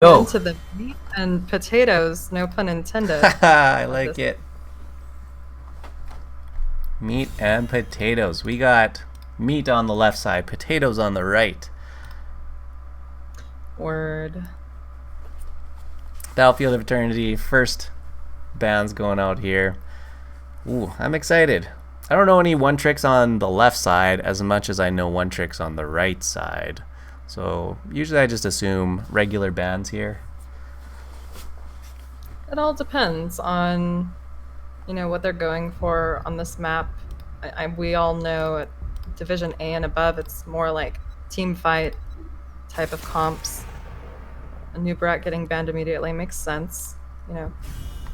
Go. Into the meat and potatoes, no pun intended. I Of like this. it. Meat and potatoes. We got meat on the left side, potatoes on the right. Word. Battlefield of Eternity, first bands going out here. Ooh, I'm excited. I don't know any one tricks on the left side as much as I know one tricks on the right side. So usually I just assume regular bands here. It all depends on, what they're going for on this map. We all know at Division A and above, it's more like team fight type of comps. A new brat getting banned immediately makes sense.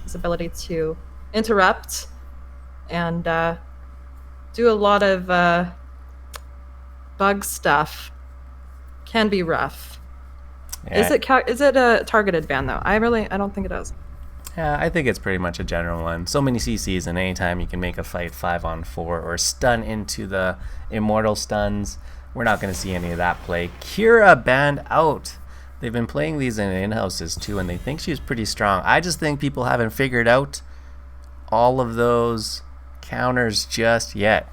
His ability to interrupt and do a lot of bug stuff can be rough. Is Yeah, it a targeted ban though? I don't think it is. yeah, I think it's pretty much a general one. So many CCs, and anytime you can make a fight 5-on-4 or stun into the immortal stuns, we're not going to see any of that play. Kira banned out. They've been playing these in in-houses too, and they think she's pretty strong. I just think people haven't figured out all of those counters just yet.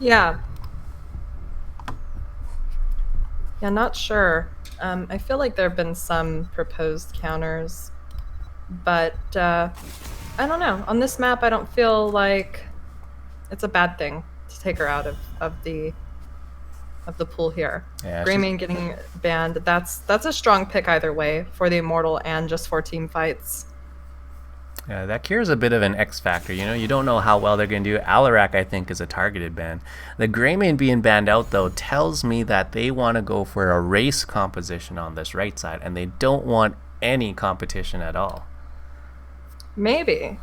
Yeah. Yeah, not sure. I feel like there have been some proposed counters, but I don't know. On this map, I don't feel like it's a bad thing to take her out of the pool here. Yeah, she's Greymane getting banned, that's a strong pick either way for the Immortal and just for team fights. Yeah, that Kira's a bit of an X factor. You don't know how well they're going to do. Alarak, I think, is a targeted ban. The Greymane being banned out, though, tells me that they want to go for a race composition on this right side, and they don't want any competition at all. Maybe.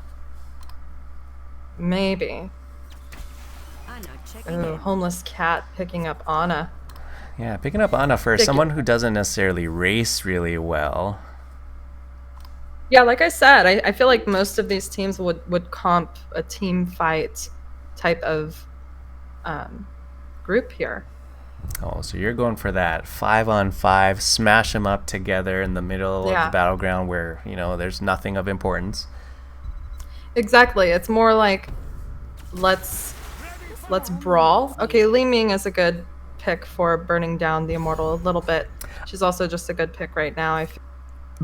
Maybe. Oh, homeless cat picking up Ana. Yeah, picking up Ana for someone who doesn't necessarily race really well. Yeah, like I said, I feel like most of these teams would comp a team fight type of group here. Oh, so you're going for that 5-on-5, smash them up together in the middle of the Yeah, battleground where, there's nothing of importance. exactly. It's more like let's brawl. Okay, Li Ming is a good pick for burning down the Immortal a little bit. She's also just a good pick right now. I feel.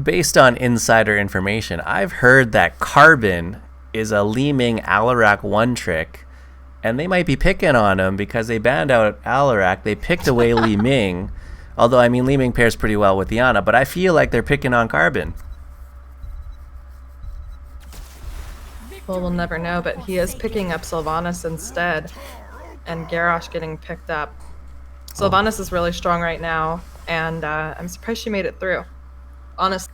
Based on insider information, I've heard that Carbon is a Li Ming Alarak one trick, and they might be picking on him because they banned out Alarak. They picked away Li Ming, although I mean Li Ming pairs pretty well with Yana, but I feel like they're picking on Carbon. Well, we'll never know, but he is picking up Sylvanas instead, and Garrosh getting picked up. Sylvanas is really strong right now, and I'm surprised she made it through. Honestly.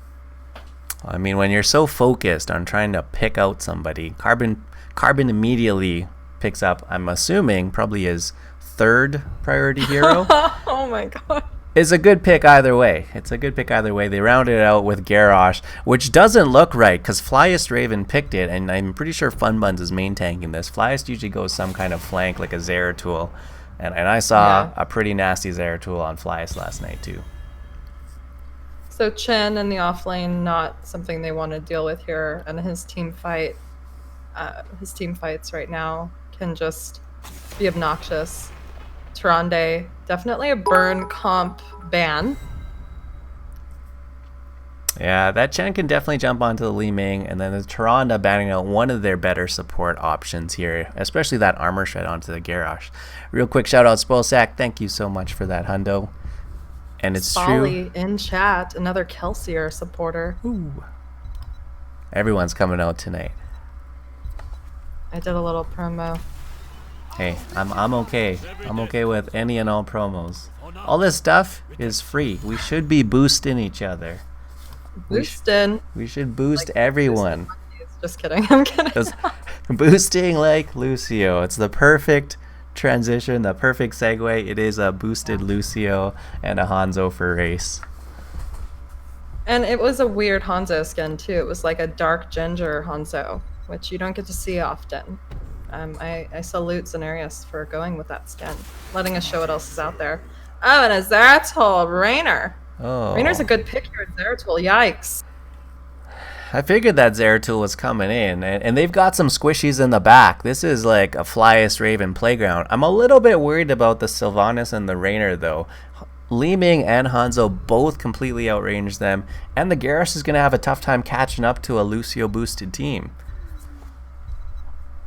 I mean, when you're so focused on trying to pick out somebody, Carbon immediately picks up, I'm assuming, probably his third priority hero. Oh my god. It's a good pick either way. It's a good pick either way. They rounded it out with Garrosh, which doesn't look right because Flyest Raven picked it, and I'm pretty sure Funbuns is main tanking this. Flyest usually goes some kind of flank like a Zeratul, and I saw a pretty nasty Zeratul on Flyest last night too. So Chen in the off lane, not something they want to deal with here, and his team fights right now can just be obnoxious. Tyrande, definitely a burn comp ban. Yeah, that Chen can definitely jump onto the Li Ming, and then the Tyrande banning out one of their better support options here, especially that armor shred onto the Garrosh. Real quick shout out Spoilsack, thank you so much for that hundo. And it's Spolly true. in chat, another Kelsier supporter. Ooh. Everyone's coming out tonight. I did a little promo. Hey, I'm okay. I'm okay with any and all promos. All this stuff is free. We should be boosting each other. Boostin'. We should boost everyone. Just kidding. I'm kidding. Boosting like Lucio. It's the perfect transition, the perfect segue. It is a boosted Lucio and a Hanzo for race. And it was a weird Hanzo skin too. It was like a dark ginger Hanzo, which you don't get to see often. I salute Zenarius for going with that skin, letting us show what else is out there. Oh, and a Zeratul Raynor. Raynor's a Oh. good pick here at Zeratul. Yikes. I figured that Zeratul was coming in, and they've got some squishies in the back. This is like a Flyest Raven playground. I'm a little bit worried about the Sylvanas and the Raynor, though. Li Ming and Hanzo both completely outranged them, and the Garrus is going to have a tough time catching up to a Lucio-boosted team.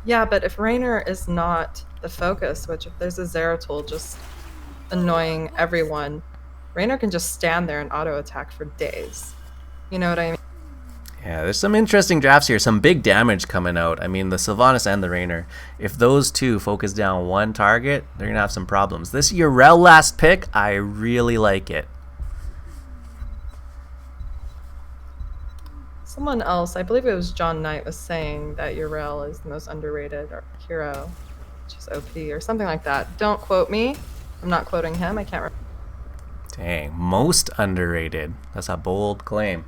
Yeah, but if Raynor is not the focus, which if there's a Zeratul just annoying everyone, Raynor can just stand there and auto-attack for days. You know what I mean? Yeah, there's some interesting drafts here. Some big damage coming out. I mean, the Sylvanas and the Raynor. If those two focus down one target, they're going to have some problems. This Yrel last pick, I really like it. Someone else, I believe it was John Knight, was saying that Yrel is the most underrated hero, which is OP or something like that. Don't quote me. I'm not quoting him. I can't remember. Dang, most underrated. That's a bold claim.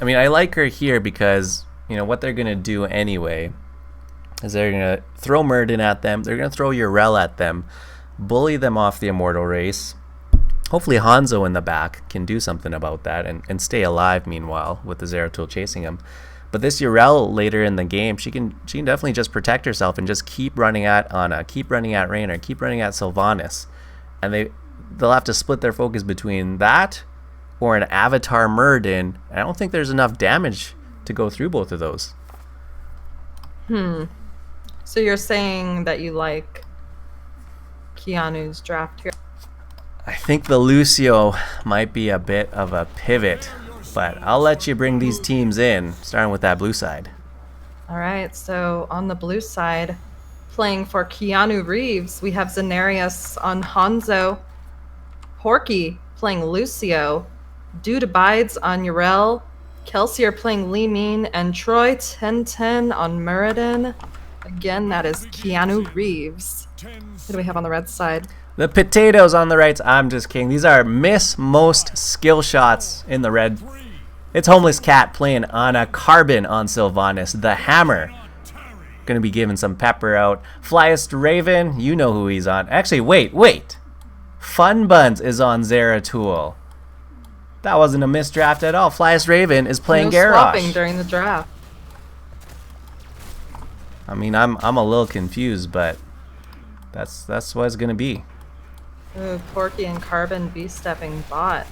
I mean, I like her here because, you know, what they're going to do anyway is they're going to throw Murden at them. They're going to throw Yrel at them, bully them off the Immortal race. Hopefully Hanzo in the back can do something about that and stay alive meanwhile with the Zeratul chasing him. But this Yrel later in the game, she can definitely just protect herself and just keep running at Ana, keep running at Raynor, keep running at Sylvanas. And they'll have to split their focus between that or an Avatar Murden. I don't think there's enough damage to go through both of those. So you're saying that you like Keanu's draft here? I think the Lucio might be a bit of a pivot, but I'll let you bring these teams in, starting with that blue side. All right, so on the blue side, playing for Keanu Reeves, we have Zenarius on Hanzo, Porky playing Lucio, Dude Abides on Yrel, Kelsey are playing Li Ming, and Troy 1010 on Muradin. Again, that is Keanu Reeves. Who do we have on the red side? The potatoes on the right. I'm just kidding. These are miss most skill shots in the red. It's Homeless Cat playing on a Carbon on Sylvanas. The Hammer. Gonna be giving some pepper out. Flyest Raven, you know who he's on. Actually, wait. Fun Buns is on Zeratul. That wasn't a misdraft at all. Flyest Raven is playing No swapping Garrosh. during the draft. I mean, I'm a little confused, but that's what it's gonna be. Ooh, Porky and Carbon B-stepping bot.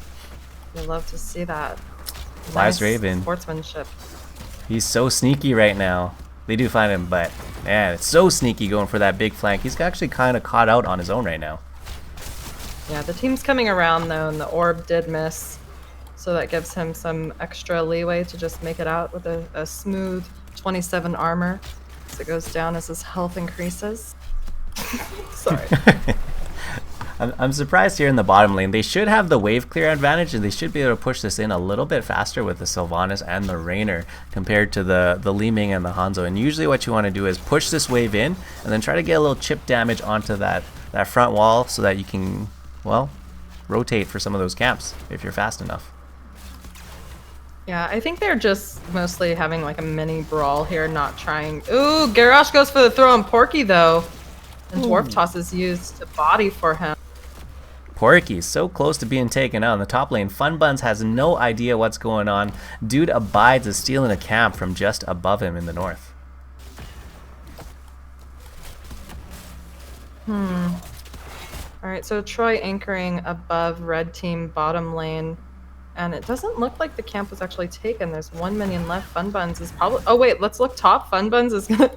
We love to see that. Flyest Raven. Sportsmanship. He's so sneaky right now. They do find him, but man, it's so sneaky going for that big flank. He's actually kind of caught out on his own right now. Yeah, the team's coming around though, and the orb did miss. So that gives him some extra leeway to just make it out with a smooth 27 armor as it goes down as his health increases. Sorry. I'm surprised here in the bottom lane. They should have the wave clear advantage, and they should be able to push this in a little bit faster with the Sylvanas and the Raynor compared to the Li Ming and the Hanzo. And usually what you want to do is push this wave in and then try to get a little chip damage onto that front wall so that you can, well, rotate for some of those camps if you're fast enough. Yeah, I think they're just mostly having like a mini brawl here, not trying. Ooh, Garrosh goes for the throw on Porky though. And Dwarf Toss is used to body for him. Porky so close to being taken out in the top lane. Fun Buns has no idea what's going on. Dude Abides is stealing a camp from just above him in the north. Alright, so Troy anchoring above red team bottom lane. And it doesn't look like the camp was actually taken. There's 1 minion left. Fun Buns is probably... Oh wait, let's look top. Fun Buns is going to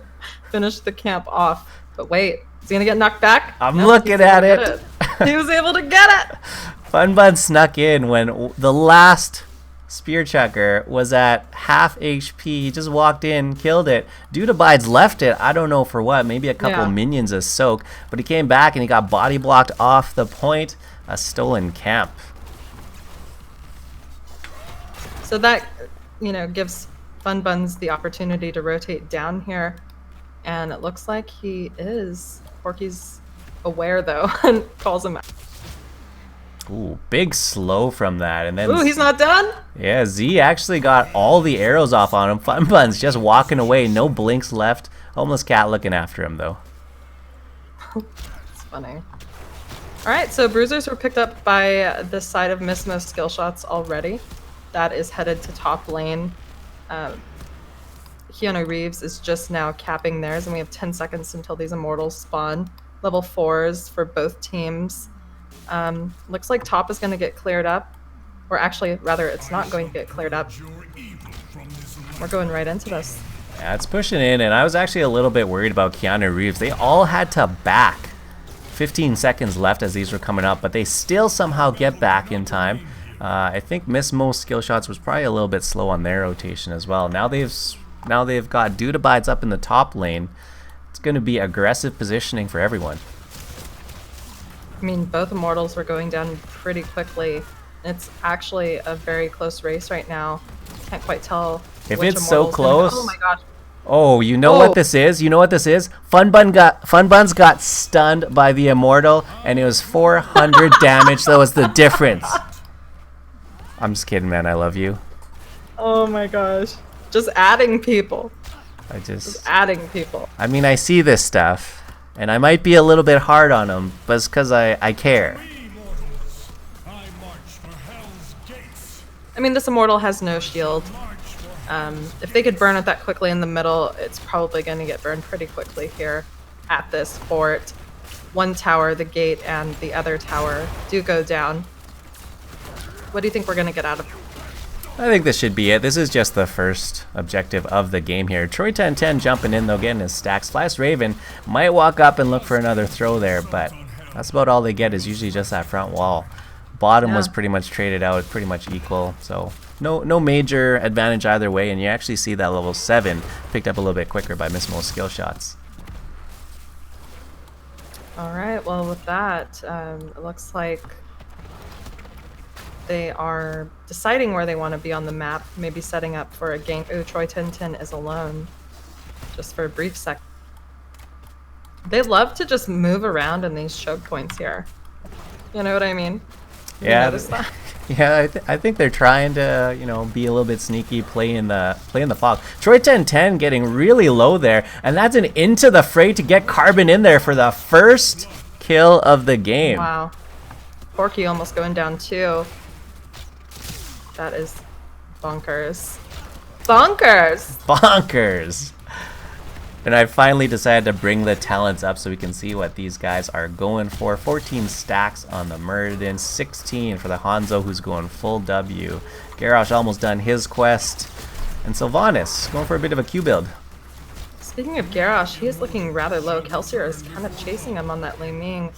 finish the camp off. But wait, is he going to get knocked back? I'm looking at it. He was able to get it! Fun Bun snuck in when the last spear chucker was at half HP. He just walked in, killed it. Dude Abides left it. I don't know for what. Maybe a couple minions as soak. But he came back and he got body blocked off the point. A stolen camp. So that, you know, gives Fun Buns the opportunity to rotate down here. And it looks like he is. Porky's aware though and calls him out. Ooh, big slow from that. And then ooh, he's not done? Yeah, Z actually got all the arrows off on him. Fun Bun's just walking away. No blinks left Homeless cat looking after him, though. It's funny. Alright, so bruisers were picked up by the side of Miss Most skill shots already. That is headed to top lane. Keanu Reeves is just now capping theirs, and we have 10 seconds until these immortals spawn. Level 4s for both teams. Looks like top is going to get cleared up. Or actually, rather, it's not going to get cleared up. We're going right into this. Yeah, it's pushing in, and I was actually a little bit worried about Keanu Reeves. They all had to back. 15 seconds left as these were coming up, but they still somehow get back in time. I think Miss Most skill shots was probably a little bit slow on their rotation as well. Now they've got Dude Abides up in the top lane. It's going to be aggressive positioning for everyone. I mean, both immortals were going down pretty quickly. It's actually a very close race right now. Can't quite tell. If it's so close. Oh my gosh. Oh, you know what this is? You know what this is? Fun Buns got stunned by the Immortal, and it was 400 damage. That was the difference. I'm just kidding, man. I love you. Oh my gosh. Just adding people. Just adding people. I mean, I see this stuff, and I might be a little bit hard on them, but it's because I care. I mean, this Immortal has no shield. If they could burn it that quickly in the middle, it's probably going to get burned pretty quickly here at this fort. One tower, the gate, and the other tower do go down. What do you think we're going to get out of it? I think this should be it. This is just the first objective of the game here. Troy 1010 jumping in, though, getting his stacks. Flash Raven might walk up and look for another throw there, but that's about all they get is usually just that front wall. Bottom was pretty much traded out, pretty much equal, so no major advantage either way, and you actually see that level 7 picked up a little bit quicker by Miss Most skill shots. Alright, well with that, it looks like they are deciding where they want to be on the map, maybe setting up for a gank. Ooh, Troy 1010 is alone, just for a brief second. They love to just move around in these choke points here. You know what I mean? Yeah, yeah. I think they're trying to, you know, be a little bit sneaky, play in the fog. Troy 1010 getting really low there, and that's an into the fray to get Carbon in there for the first kill of the game. Wow, Porky almost going down too. That is bonkers. Bonkers. Bonkers. And I finally decided to bring the talents up so we can see what these guys are going for. 14 stacks on the Muradin, 16 for the Hanzo, who's going full W. Garrosh almost done his quest. And Sylvanas going for a bit of a Q build. Speaking of Garrosh, he is looking rather low. Kelsier is kind of chasing him on that Li Ming.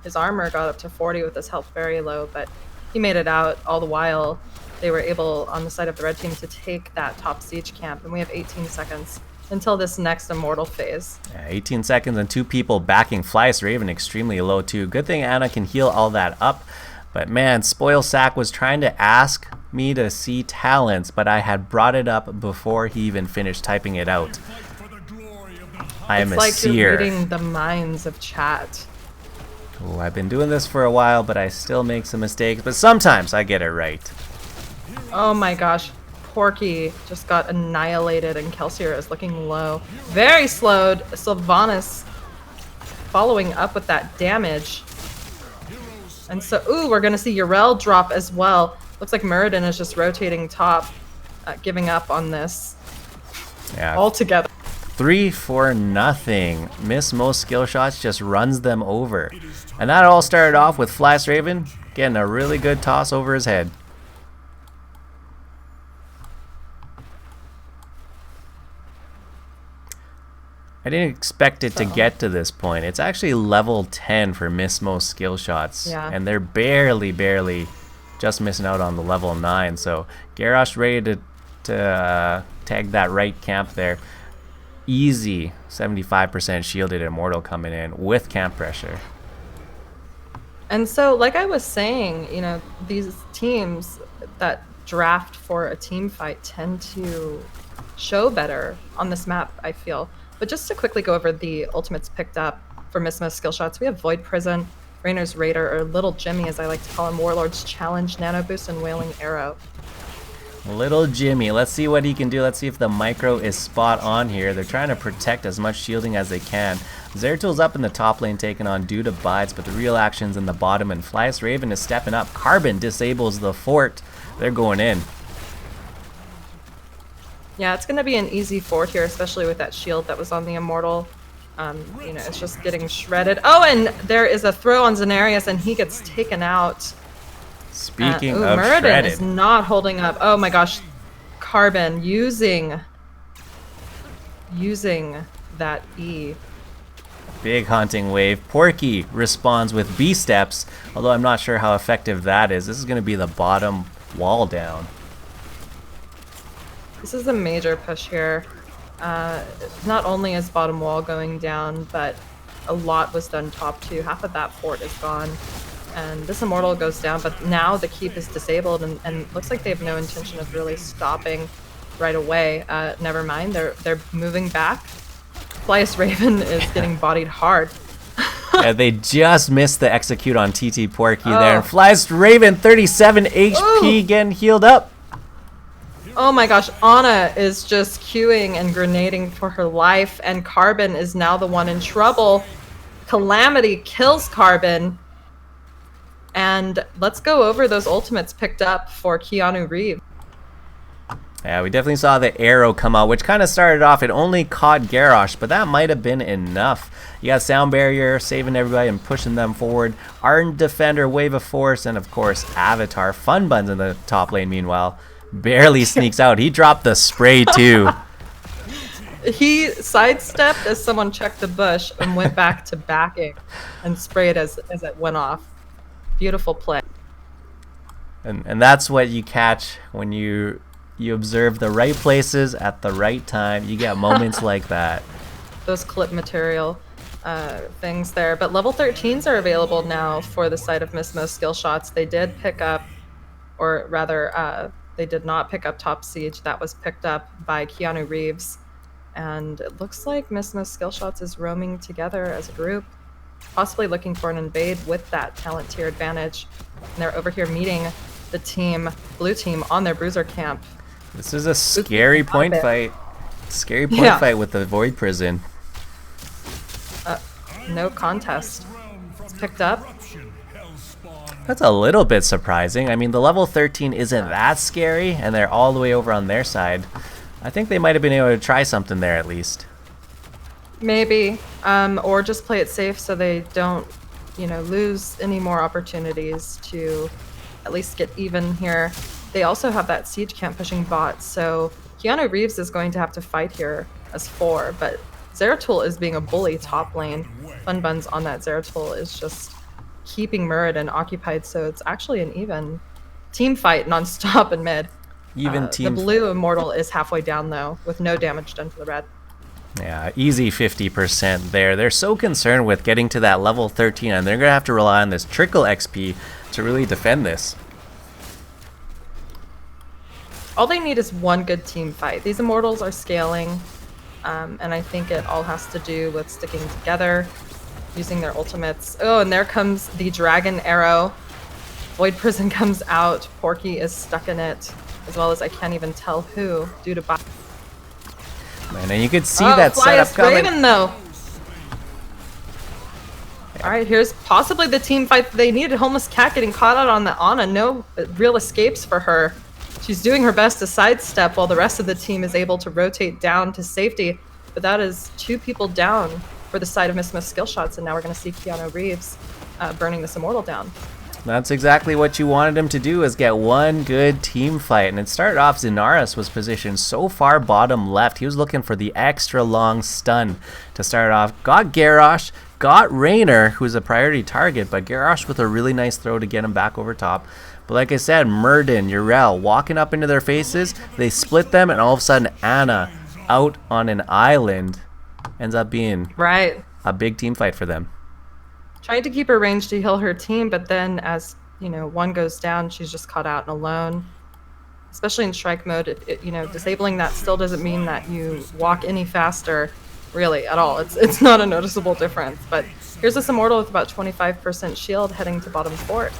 His armor got up to 40 with his health very low, but he made it out. All the while, they were able, on the side of the red team, to take that top siege camp. And we have 18 seconds until this next immortal phase. Yeah, 18 seconds and 2 people backing Flyest Raven extremely low too. Good thing Anna can heal all that up. But man, Spoil Sack was trying to ask me to see talents, but I had brought it up before he even finished typing it out. I am a seer. It's like you're reading the minds of chat. Oh, I've been doing this for a while, but I still make some mistakes. But sometimes I get it right. Oh my gosh. Porky just got annihilated, and Kelsier is looking low. Very slowed. Sylvanas following up with that damage. And so, ooh, we're going to see Urel drop as well. Looks like Muradin is just rotating top, giving up on this altogether. 3-0. Miss Most skill shots just runs them over. And that all started off with Flash Raven getting a really good toss over his head. I didn't expect it to get to this point. It's actually level 10 for Miss Most skill shots. Yeah. And they're barely just missing out on the level 9. So Garrosh ready to tag that right camp there. Easy 75% shielded Immortal coming in with camp pressure. And so, like I was saying, you know, these teams that draft for a team fight tend to show better on this map, I feel. But just to quickly go over the ultimates picked up for Miss Most skill shots, we have Void Prison, Rainer's Raider, or Little Jimmy as I like to call him, Warlord's Challenge, Nano Boost, and Wailing Arrow. Little Jimmy, let's see what he can do. Let's see if the micro is spot on here. They're trying to protect as much shielding as they can. Zeratil's up in the top lane taking on Duda Bites, but the real action's in the bottom, and Flyest Raven is stepping up. Carbon disables the fort. They're going in. Yeah, it's going to be an easy fort here, especially with that shield that was on the Immortal. You know, it's just getting shredded. Oh, and there is a throw on Zenarius, and he gets taken out. Speaking of Muradin shredded, is not holding up. Oh my gosh, Carbon using that E. big hunting wave. Porky responds with B steps, although I'm not sure how effective that is. This is going to be the bottom wall down. This is a major push here. Not only is bottom wall going down, but a lot was done top too. Half of that fort is gone. And this Immortal goes down, but now the keep is disabled, and looks like they have no intention of really stopping right away. Never mind, they're moving back. Flyest Raven is getting bodied hard. Yeah, they just missed the execute on TT Porky there. And Flyest Raven, 37 HP, getting healed up. Oh my gosh, Ana is just queuing and grenading for her life, and Carbon is now the one in trouble. Calamity kills Carbon. And let's go over those ultimates picked up for Keanu Reeves. Yeah, we definitely saw the arrow come out, which kind of started off. It only caught Garrosh, but that might have been enough. You got Sound Barrier saving everybody and pushing them forward. Ardent Defender, Wave of Force, and of course Avatar. Fun Buns in the top lane, meanwhile, barely sneaks out. He dropped the spray too. He sidestepped as someone checked the bush and went back to backing and sprayed as it went off. Beautiful play. And that's what you catch when you observe the right places at the right time. You get moments like that. Those clip material things there. But level 13s are available now for the side of Mismo Skillshots. They did pick up, or rather, they did not pick up Top Siege. That was picked up by Keanu Reeves. And it looks like Mismo Skillshots is roaming together as a group, possibly looking for an invade with that talent tier advantage. And they're over here meeting the team, blue team, on their bruiser camp. This is a scary point fight. Scary point fight with the Void Prison. No contest. It's picked up. That's a little bit surprising. I mean, the level 13 isn't that scary, and they're all the way over on their side. I think they might have been able to try something there at least. Maybe, or just play it safe so they don't, you know, lose any more opportunities to at least get even here. They also have that siege camp pushing bot, so Keanu Reeves is going to have to fight here as 4, but Zeratul is being a bully top lane. Fun Buns on that Zeratul is just keeping Muradin occupied, so it's actually an even team fight non-stop in mid. Even team. The blue Immortal is halfway down though, with no damage done to the red. Yeah, easy 50% there. They're so concerned with getting to that level 13, and they're going to have to rely on this trickle XP to really defend this. All they need is one good team fight. These Immortals are scaling, and I think it all has to do with sticking together, using their ultimates. Oh, and there comes the Dragon Arrow. Void Prison comes out. Porky is stuck in it, as well as I can't even tell who, due to Man, and you could see that setup coming. Raven, though. All right, here's possibly the team fight that they needed. Homeless Cat getting caught out on the Ana. No real escapes for her. She's doing her best to sidestep while the rest of the team is able to rotate down to safety. But that is 2 people down for the side of Mismo Skillshots, and now we're going to see Keanu Reeves burning this Immortal down. That's exactly what you wanted him to do, is get one good team fight. And it started off, Zenaris was positioned so far bottom left. He was looking for the extra long stun to start off. Got Garrosh, got Raynor, who's a priority target, but Garrosh with a really nice throw to get him back over top. But like I said, Muradin, Yrel, walking up into their faces, they split them, and all of a sudden Ana, out on an island, ends up being a big team fight for them. Trying to keep her range to heal her team, but then as, you know, one goes down, she's just caught out and alone. Especially in strike mode, you know, disabling that still doesn't mean that you walk any faster, really, at all. It's not a noticeable difference. But here's this Immortal with about 25% shield heading to bottom fort.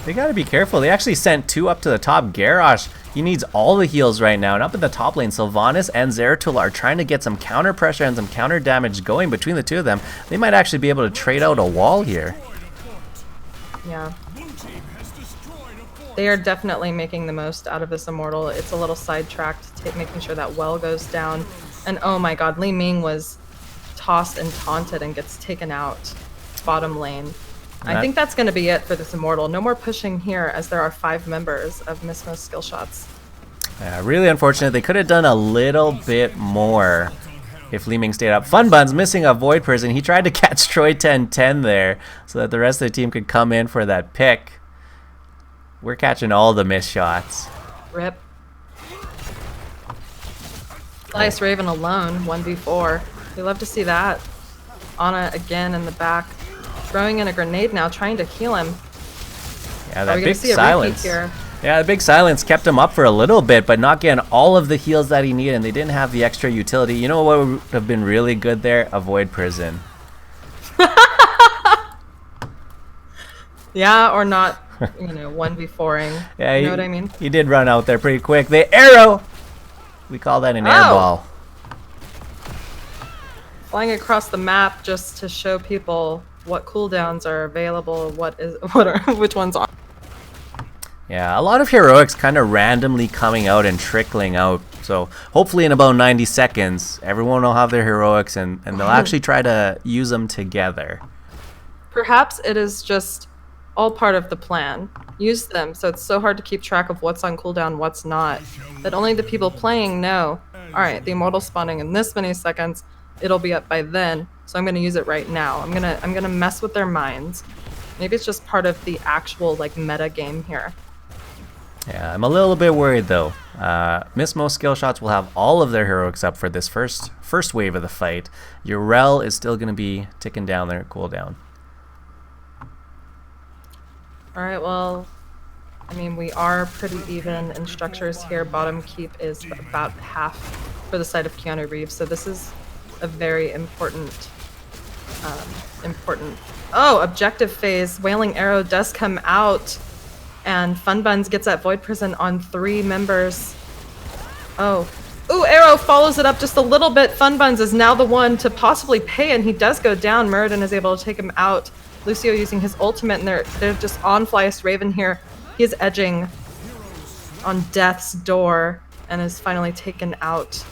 They gotta be careful. They actually sent 2 up to the top. Garrosh, he needs all the heals right now. And up in the top lane, Sylvanas and Zeratul are trying to get some counter pressure and some counter damage going between the two of them. They might actually be able to trade out a wall here. Yeah. They are definitely making the most out of this Immortal. It's a little sidetracked, making sure that well goes down. And oh my god, Li Ming was tossed and taunted and gets taken out bottom lane. I think that's going to be it for this Immortal. No more pushing here, as there are 5 members of Mismo's skill shots. Yeah, really unfortunate. They could have done a little bit more if Li Ming stayed up. Funbun's missing a Void Prison. He tried to catch Troy 10-10 there so that the rest of the team could come in for that pick. We're catching all the missed shots. Rip. Slice Raven alone, 1v4. We love to see that. Ana again in the back. Throwing in a grenade now, trying to heal him. Yeah, that big silence. Here? Yeah, the big silence kept him up for a little bit, but not getting all of the heals that he needed, and they didn't have the extra utility. You know what would have been really good there? A Void Prison. Yeah, or not, 1v4ing. Yeah, you know what I mean? He did run out there pretty quick. The arrow! We call that an airball. Flying across the map just to show people what cooldowns are available, which ones are. Yeah, a lot of heroics kind of randomly coming out and trickling out. So hopefully in about 90 seconds, everyone will have their heroics and they'll actually try to use them together. Perhaps it is just all part of the plan. Use them so it's so hard to keep track of what's on cooldown, what's not. That only the people playing know, alright, the Immortal spawning in this many seconds, it'll be up by then, so I'm gonna use it right now. I'm gonna mess with their minds. Maybe it's just part of the actual meta game here. Yeah, I'm a little bit worried though. Mismo Skillshots will have all of their heroics up for this first wave of the fight. Urel is still gonna be ticking down their cooldown. Alright, well, I mean, we are pretty even in structures here. Bottom keep is about half for the side of Keanu Reeves, so this is a very important. Oh, objective phase. Wailing Arrow does come out, and Funbuns gets that Void Prison on 3 members. Oh. Ooh, Arrow follows it up just a little bit. Funbuns is now the one to possibly pay, and he does go down. Muradin is able to take him out. Lucio using his ultimate, and they're just on Flyest Raven here. He is edging on death's door and is finally taken out.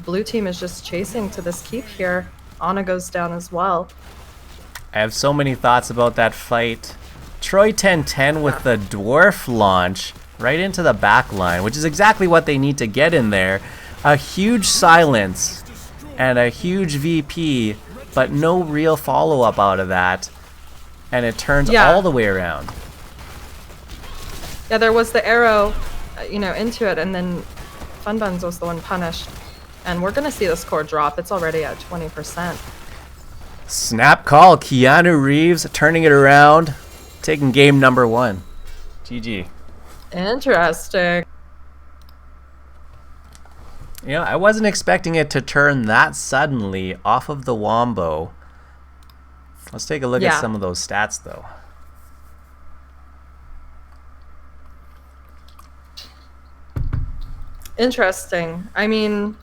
Blue team is just chasing to this keep here. Ana goes down as well. I have so many thoughts about that fight. Troy 10-10 with the dwarf launch right into the back line, which is exactly what they need to get in there. A huge silence and a huge VP, but no real follow-up out of that. And it turns all the way around. Yeah, there was the arrow, into it, and then Funbuns was the one punished. And we're going to see the score drop. It's already at 20%. Snap call. Keanu Reeves turning it around, taking game number 1. GG. Interesting. I wasn't expecting it to turn that suddenly off of the Wombo. Let's take a look at some of those stats, though. Interesting. I mean,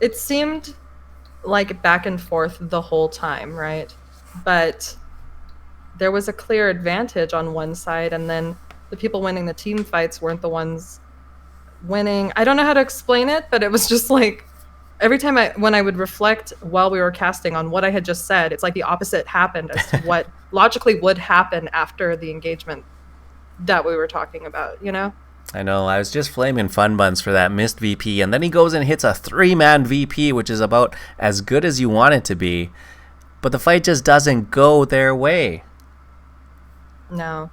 it seemed like back and forth the whole time, right? But there was a clear advantage on one side, and then the people winning the team fights weren't the ones winning. I don't know how to explain it, but it was just like every time when I would reflect while we were casting on what I had just said, it's like the opposite happened as to what logically would happen after the engagement that we were talking about, I know, I was just flaming Funbuns for that missed VP, and then he goes and hits a 3-man VP, which is about as good as you want it to be, but the fight just doesn't go their way. No.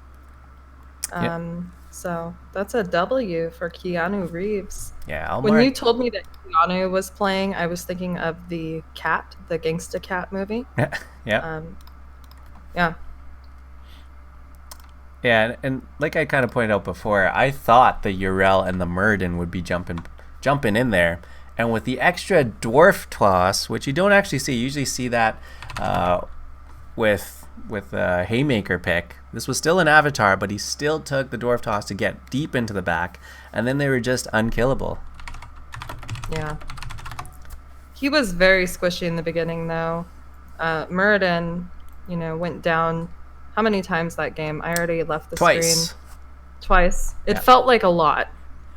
So that's a W for Keanu Reeves. Yeah, when you told me that Keanu was playing, I was thinking of the Cat, the Gangsta Cat movie. Yeah. Yeah. Yeah, and like I kind of pointed out before, I thought the Urel and the Muradin would be jumping in there. And with the extra dwarf toss, which you don't actually see, you usually see that with with a haymaker pick. This was still an avatar, but he still took the dwarf toss to get deep into the back, and then they were just unkillable. Yeah. He was very squishy in the beginning, though. Muradin, went down how many times that game? I already left the Twice. screen. Twice. It felt like a lot,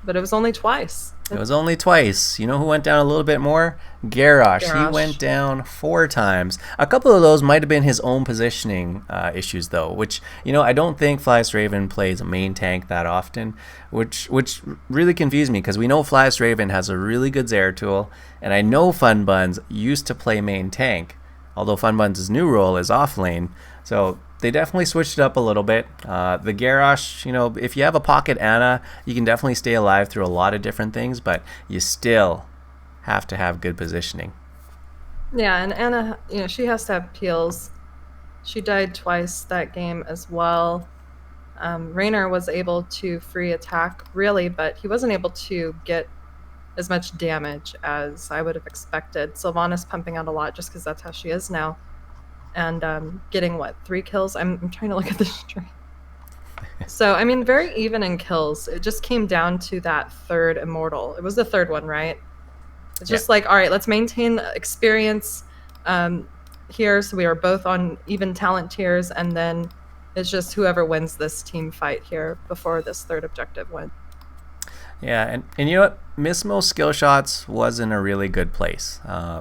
but it was only twice. It was only twice. You know who went down a little bit more? Garrosh. He Garrosh. went down 4 times. A couple of those might have been his own positioning issues, though, which, I don't think Flyest Raven plays main tank that often, which really confused me because we know Flyest Raven has a really good Zera tool, and I know Fun Buns used to play main tank, although Fun Buns' new role is off lane. So they definitely switched it up a little bit. The Garrosh, if you have a pocket Ana, you can definitely stay alive through a lot of different things, but you still have to have good positioning. Yeah, and Ana, she has to have peels. She died twice that game as well. Raynor was able to free attack, really, but he wasn't able to get as much damage as I would have expected. Sylvanas pumping out a lot just because that's how she is now. And getting, 3 kills? I'm trying to look at the stream. So, very even in kills. It just came down to that third immortal. It was the third one, right? It's just all right, let's maintain experience here so we are both on even talent tiers, and then it's just whoever wins this team fight here before this third objective wins. Yeah, and you know what? Mismo Skillshots was in a really good place.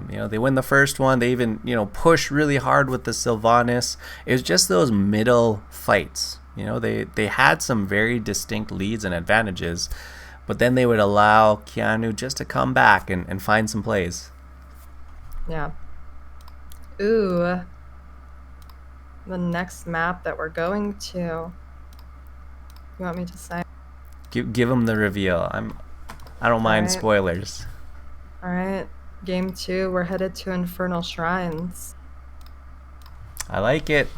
They win the first one. They even, push really hard with the Sylvanas. It was just those middle fights. They had some very distinct leads and advantages, but then they would allow Keanu just to come back and find some plays. Yeah. Ooh. The next map that we're going to. You want me to say? Give them the reveal. I don't mind spoilers. All right. Game 2, we're headed to Infernal Shrines. I like it.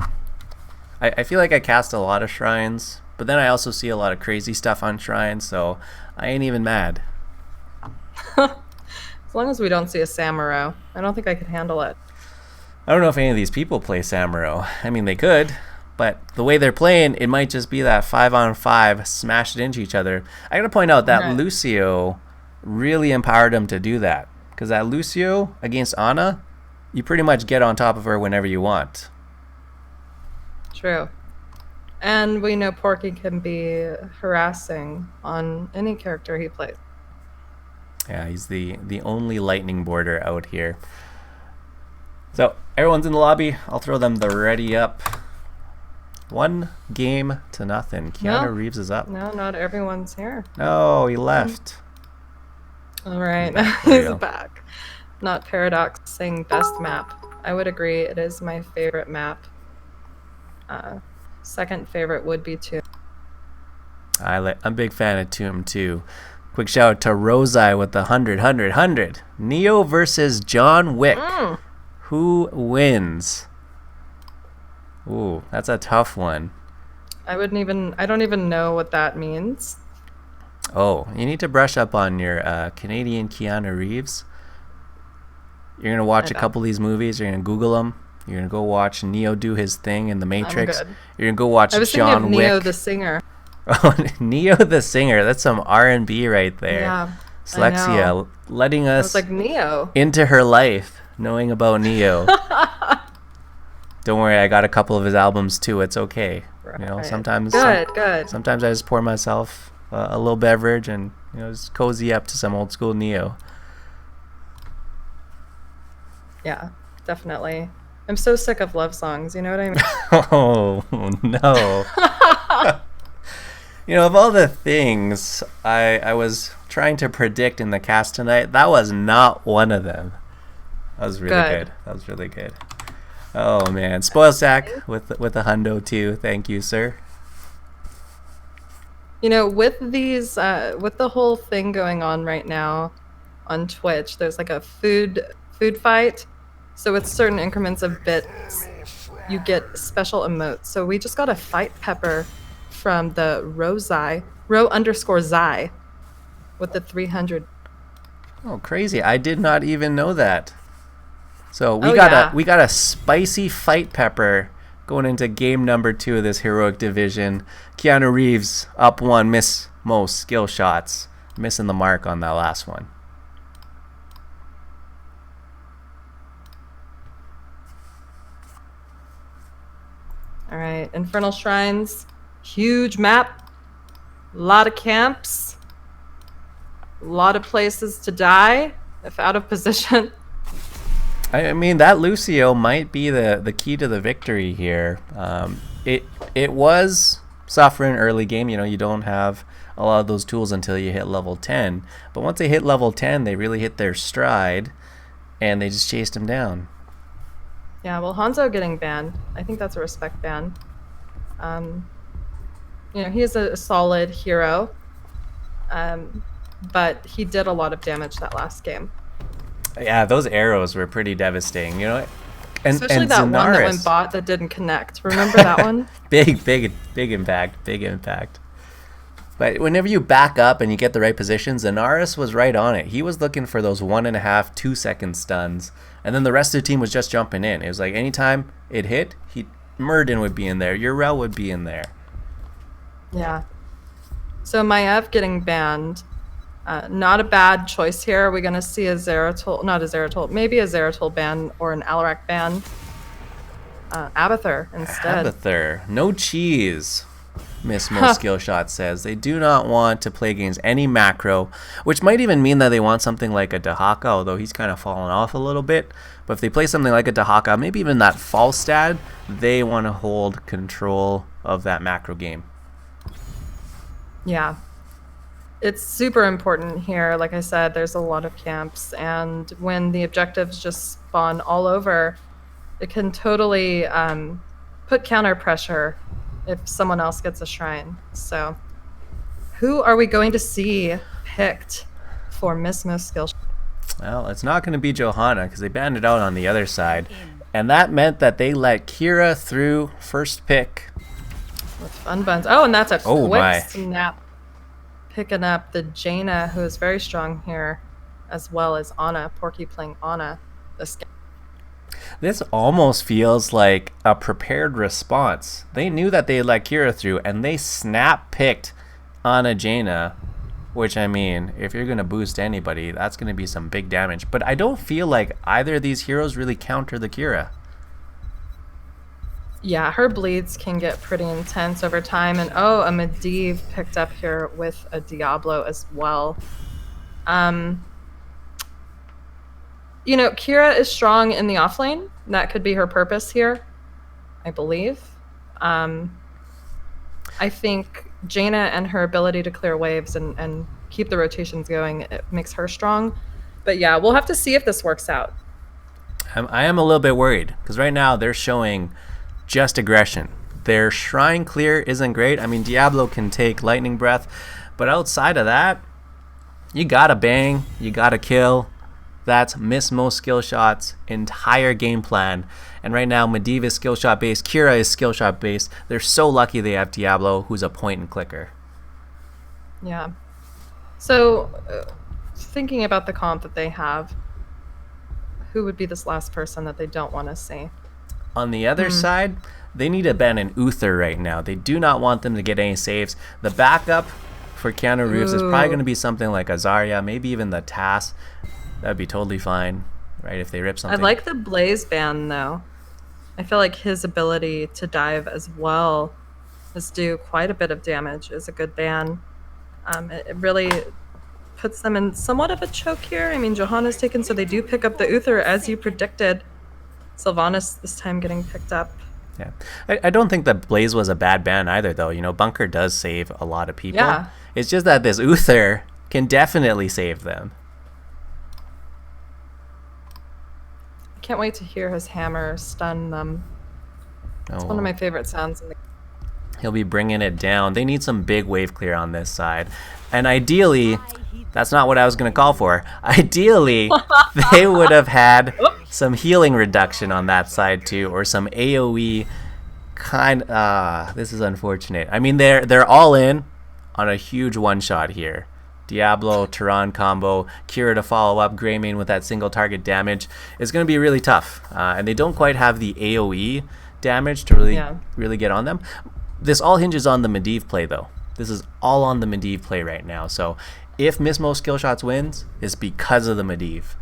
I feel like I cast a lot of shrines, but then I also see a lot of crazy stuff on shrines, so I ain't even mad. As long as we don't see a Samuro. I don't think I could handle it. I don't know if any of these people play Samuro. They could, but the way they're playing, it might just be that 5-on-5, smash it into each other. I gotta point out that Lucio really empowered him to do that, because that Lucio against Ana, you pretty much get on top of her whenever you want. True. And we know Porky can be harassing on any character he plays. Yeah, he's the only lightning boarder out here. So everyone's in the lobby. I'll throw them the ready up. 1-0. Keanu Reeves is up. No, not everyone's here. No, he left. All right, he's back. Not Paradox saying best map. I would agree. It is my favorite map. Second favorite would be Tomb. I'm a big fan of Tomb too. Quick shout out to Rosai with the 100. Neo versus John Wick. Who wins? Ooh, that's a tough one. I don't even know what that means. Oh, you need to brush up on your Canadian Keanu Reeves. You're going to watch a couple of these movies. You're going to Google them. You're going to go watch Neo do his thing in The Matrix. I'm good. You're going to go watch I was John thinking of Wick. Neo the singer. Oh, Neo the singer. That's some R&B right there. Yeah, Slexia letting us Neo into her life, knowing about Neo. Don't worry, I got a couple of his albums too. It's okay. Right. Sometimes good. Sometimes I just pour myself a little beverage and just cozy up to some old school Neo. Yeah, definitely. I'm so sick of love songs. You know what I mean? Oh no. Of all the things I was trying to predict in the cast tonight, that was not one of them. That was really good. That was really good. Oh man, Spoil Sack with a hundo too. Thank you, sir. With these, with the whole thing going on right now on Twitch, there's like a food fight. So with certain increments of bits, you get special emotes. So we just got a fight pepper from the Ro_Zai with the 300. Oh, crazy! I did not even know that. So we got a spicy fight pepper Going into game number 2 of this heroic division. Keanu Reeves up 1, miss most skill shots. Missing the mark on that last one. All right, Infernal Shrines, huge map, a lot of camps, a lot of places to die if out of position. I mean, that Lucio might be the key to the victory here. It was suffering early game. You know, you don't have a lot of those tools until you hit level 10. But once they hit level 10, they really hit their stride, and they just chased him down. Yeah, well, Hanzo getting banned. I think that's a respect ban. You know, he is a solid hero, but he did a lot of damage that last game. Yeah, those arrows were pretty devastating, you know. Especially that one that went bot that didn't connect. Remember that one? Big impact. But whenever you back up and you get the right positions, Zanaris was right on it. He was looking for those 1.5, 2 second stuns. And then the rest of the team was just jumping in. It was like anytime it hit, Murden would be in there. Urel would be in there. Yeah. So Maiev getting banned. Not a bad choice here. Are we going to see a Zeratul, not a Zeratul, maybe a Zeratul ban or an Alarak ban? Abathur instead. Abathur. No cheese. Miss Most Skill Shot says they do not want to play against any macro, which might even mean that they want something like a Dahaka, although he's kind of fallen off a little bit. But if they play something like a Dahaka, maybe even that Falstad, they want to hold control of that macro game. Yeah. It's super important here. Like I said, there's a lot of camps, and when the objectives just spawn all over, it can totally put counter pressure if someone else gets a shrine. So who are we going to see picked for Miss Most Skill? Well, it's not going to be Johanna because they banned it out on the other side. And that meant that they let Kira through first pick. With Fun Buns. Oh, and that's a quick snap. Picking up the Jaina, who is very strong here, as well as Ana. Porky playing Ana. This almost feels like a prepared response. They knew that they let Kira through, and they snap-picked Ana Jaina, which, I mean, if you're going to boost anybody, that's going to be some big damage. But I don't feel like either of these heroes really counter the Kira. Yeah, her bleeds can get pretty intense over time. And oh, a Medivh picked up here with a Diablo as well. You know, Kira is strong in the offlane. That could be her purpose here, I believe. I think Jaina and her ability to clear waves and keep the rotations going, it makes her strong. But yeah, we'll have to see if this works out. I am a little bit worried because right now they're showing just aggression. Their shrine clear isn't great. I mean, Diablo can take lightning breath, but outside of that, you gotta bang, you gotta kill. That's Miss Most Skill Shot's entire game plan. And right now, Medivh is skill shot based, Kira is skill shot based. They're so lucky they have Diablo, who's a point and clicker. Yeah. So, thinking about the comp that they have, who would be this last person that they don't want to see? On the other side, they need to ban an Uther right now. They do not want them to get any saves. The backup for Keanu Reeves is probably going to be something like Azaria, maybe even the Tass. That'd be totally fine, right, if they rip something. I like the Blaze ban, though. I feel like his ability to dive as well as do quite a bit of damage is a good ban. It really puts them in somewhat of a choke here. I mean, Johanna's taken, so they do pick up the Uther, as you predicted. Sylvanas this time getting picked up. Yeah, I don't think that Blaze was a bad ban either, though. You know, Bunker does save a lot of people. Yeah. It's just that this Uther can definitely save them. Can't wait to hear his hammer stun them. It's one of my favorite sounds in the He'll be bringing it down. They need some big wave clear on this side. And ideally, that's not what I was going to call for. Ideally, they would have had some healing reduction on that side too, or some AoE this is unfortunate. I mean, they're all in on a huge one-shot here. Diablo, Tehran combo, Kira to follow up, Greymane with that single target damage is going to be really tough. And they don't quite have the AoE damage to really Yeah. really get on them. This all hinges on the Medivh play, though. This is all on the Medivh play right now. So if Mismo Skillshots wins, it's because of the Medivh.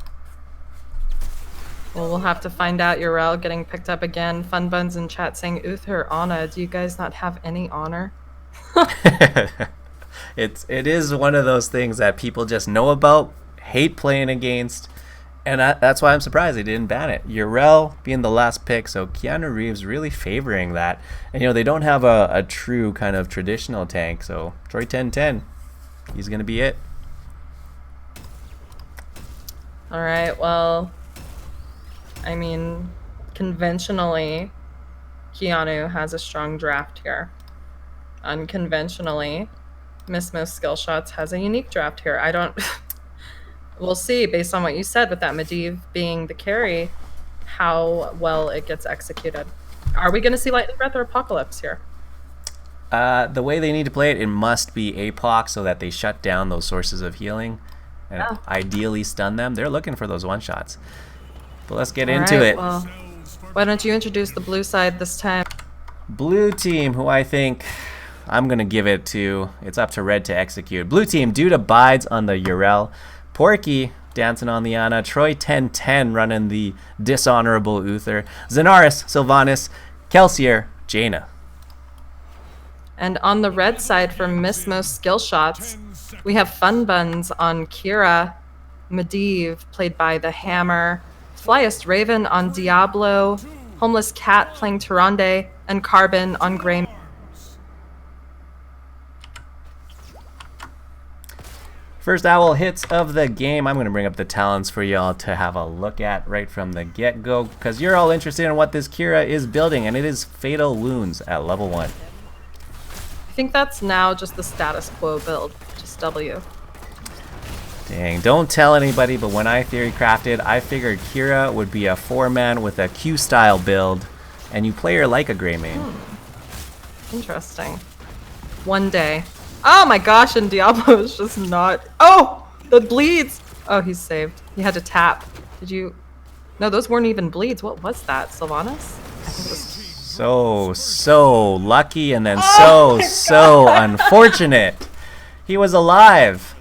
Well, we'll have to find out. Urel getting picked up again. Fun Buns in chat saying, Uther, Anna, do you guys not have any honor? It is one of those things that people just know about, hate playing against, and that's why I'm surprised they didn't ban it. Urel being the last pick, so Keanu Reeves really favoring that. And they don't have a true kind of traditional tank, so Troy 1010, he's gonna be it. All right, well, I mean, conventionally, Keanu has a strong draft here. Unconventionally, Mismo Skillshots has a unique draft here. I don't... We'll see, based on what you said with that Medivh being the carry, how well it gets executed. Are we going to see Lightning Breath or Apocalypse here? The way they need to play it, it must be APOC so that they shut down those sources of healing and ideally stun them. They're looking for those one-shots. But let's get into it. Well, why don't you introduce the blue side this time? Blue team, who I think I'm going to give it to. It's up to red to execute. Blue team, Dude abides on the Urel. Porky dancing on the Ana. Troy 1010 running the dishonorable Uther. Zenaris, Sylvanas, Kelsier, Jaina. And on the red side for Mismo Skillshots, we have Fun Buns on Kira, Medivh, played by the Hammer, Flyest Raven on Diablo, Homeless Cat playing Tyrande, and Carbon on Grey. First owl hits of the game. I'm going to bring up the talents for y'all to have a look at right from the get-go, because you're all interested in what this Kira is building, and it is Fatal Wounds at level 1. I think that's now just the status quo build, just W. Dang, don't tell anybody, but when I theory crafted, I figured Kira would be a 4-man with a Q-style build, and you play her like a Greymane. Interesting. One day. Oh my gosh, and Diablo is just not... Oh! The bleeds! Oh, he's saved. He had to tap. Did you... No, those weren't even bleeds. What was that? Sylvanas? I think it was... So lucky, and then so unfortunate. He was alive.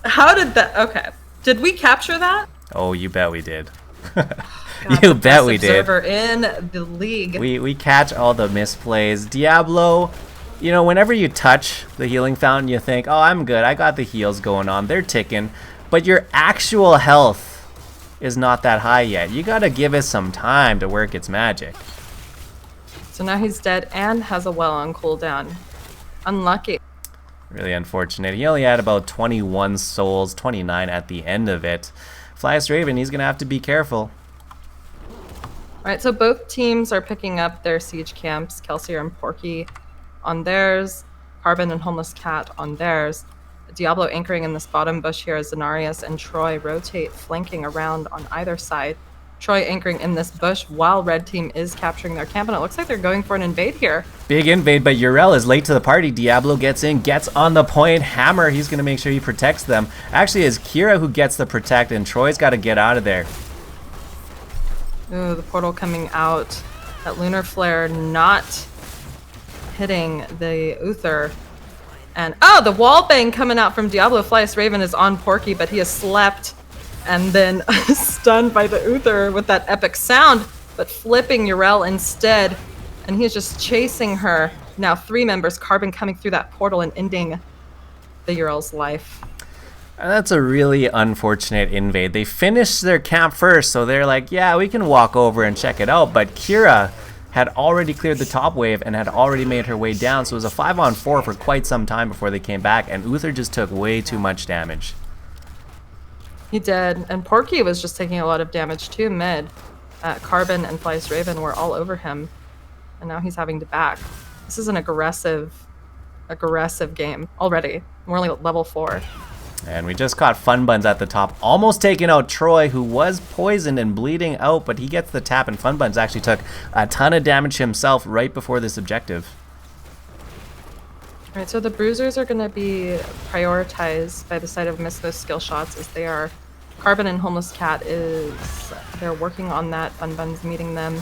How did that... Okay. Did we capture that? Oh, you bet we did. God, You bet we did. Observer in the league. We catch all the misplays. Diablo, whenever you touch the healing fountain, you think, oh, I'm good. I got the heals going on. They're ticking. But your actual health is not that high yet. You gotta give it some time to work its magic. So now he's dead and has a well on cooldown. Unlucky. Really unfortunate. He only had about 21 souls, 29 at the end of it. Flyest Raven, he's gonna have to be careful. Alright, so both teams are picking up their siege camps. Kelsier and Porky on theirs. Carbon and Homeless Cat on theirs. Diablo anchoring in this bottom bush here as Zenarius and Troy rotate, flanking around on either side. Troy anchoring in this bush while red team is capturing their camp, and it looks like they're going for an invade here. Big invade, but Urel is late to the party. Diablo gets in, gets on the point. Hammer, he's going to make sure he protects them. Actually, it's Kira who gets the protect, and Troy's got to get out of there. Ooh, the portal coming out. That Lunar Flare not hitting the Uther. And, oh, the wall bang coming out from Diablo. Flyest Raven is on Porky, but he has slept and then stunned by the Uther with that epic sound, but flipping Urel instead. And he is just chasing her. Now 3 members, Carbon coming through that portal and ending the Urel's life. That's a really unfortunate invade. They finished their camp first, so they're like, yeah, we can walk over and check it out. But Kira had already cleared the top wave and had already made her way down, so it was a 5-on-4 for quite some time before they came back, and Uther just took way too much damage. He did, and Porky was just taking a lot of damage too mid. Carbon and Flyest Raven were all over him, and now he's having to back. This is an aggressive game already. We're only at level 4. And we just caught Fun Buns at the top, almost taking out Troy, who was poisoned and bleeding out, but he gets the tap, and Fun Buns actually took a ton of damage himself right before this objective. All right, so the bruisers are going to be prioritized by the side of Mismo Skillshots, as they are. Carbon and Homeless Cat they're working on that. Fun Buns meeting them.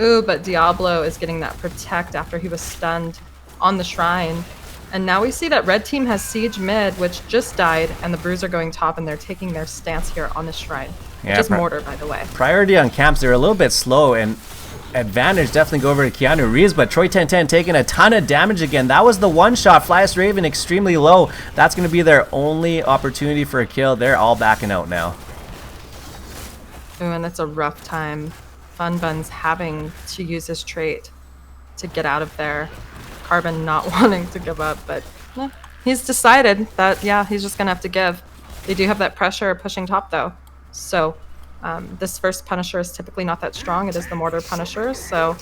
Ooh, but Diablo is getting that protect after he was stunned on the shrine. And now we see that red team has siege mid, which just died, and the Brews are going top, and they're taking their stance here on the shrine. Yeah, Just mortar, by the way. Priority on camps, they're a little bit slow, and advantage definitely go over to Keanu Reeves, but Troy 1010 taking a ton of damage again. That was the one shot. Flyest Raven extremely low. That's going to be their only opportunity for a kill. They're all backing out now. Ooh, and that's a rough time. Fun Bun's having to use his trait to get out of there. Carbon not wanting to give up, but he's decided that, yeah, he's just going to have to give. They do have that pressure pushing top, though. So this first Punisher is typically not that strong. It is the Mortar Punisher, so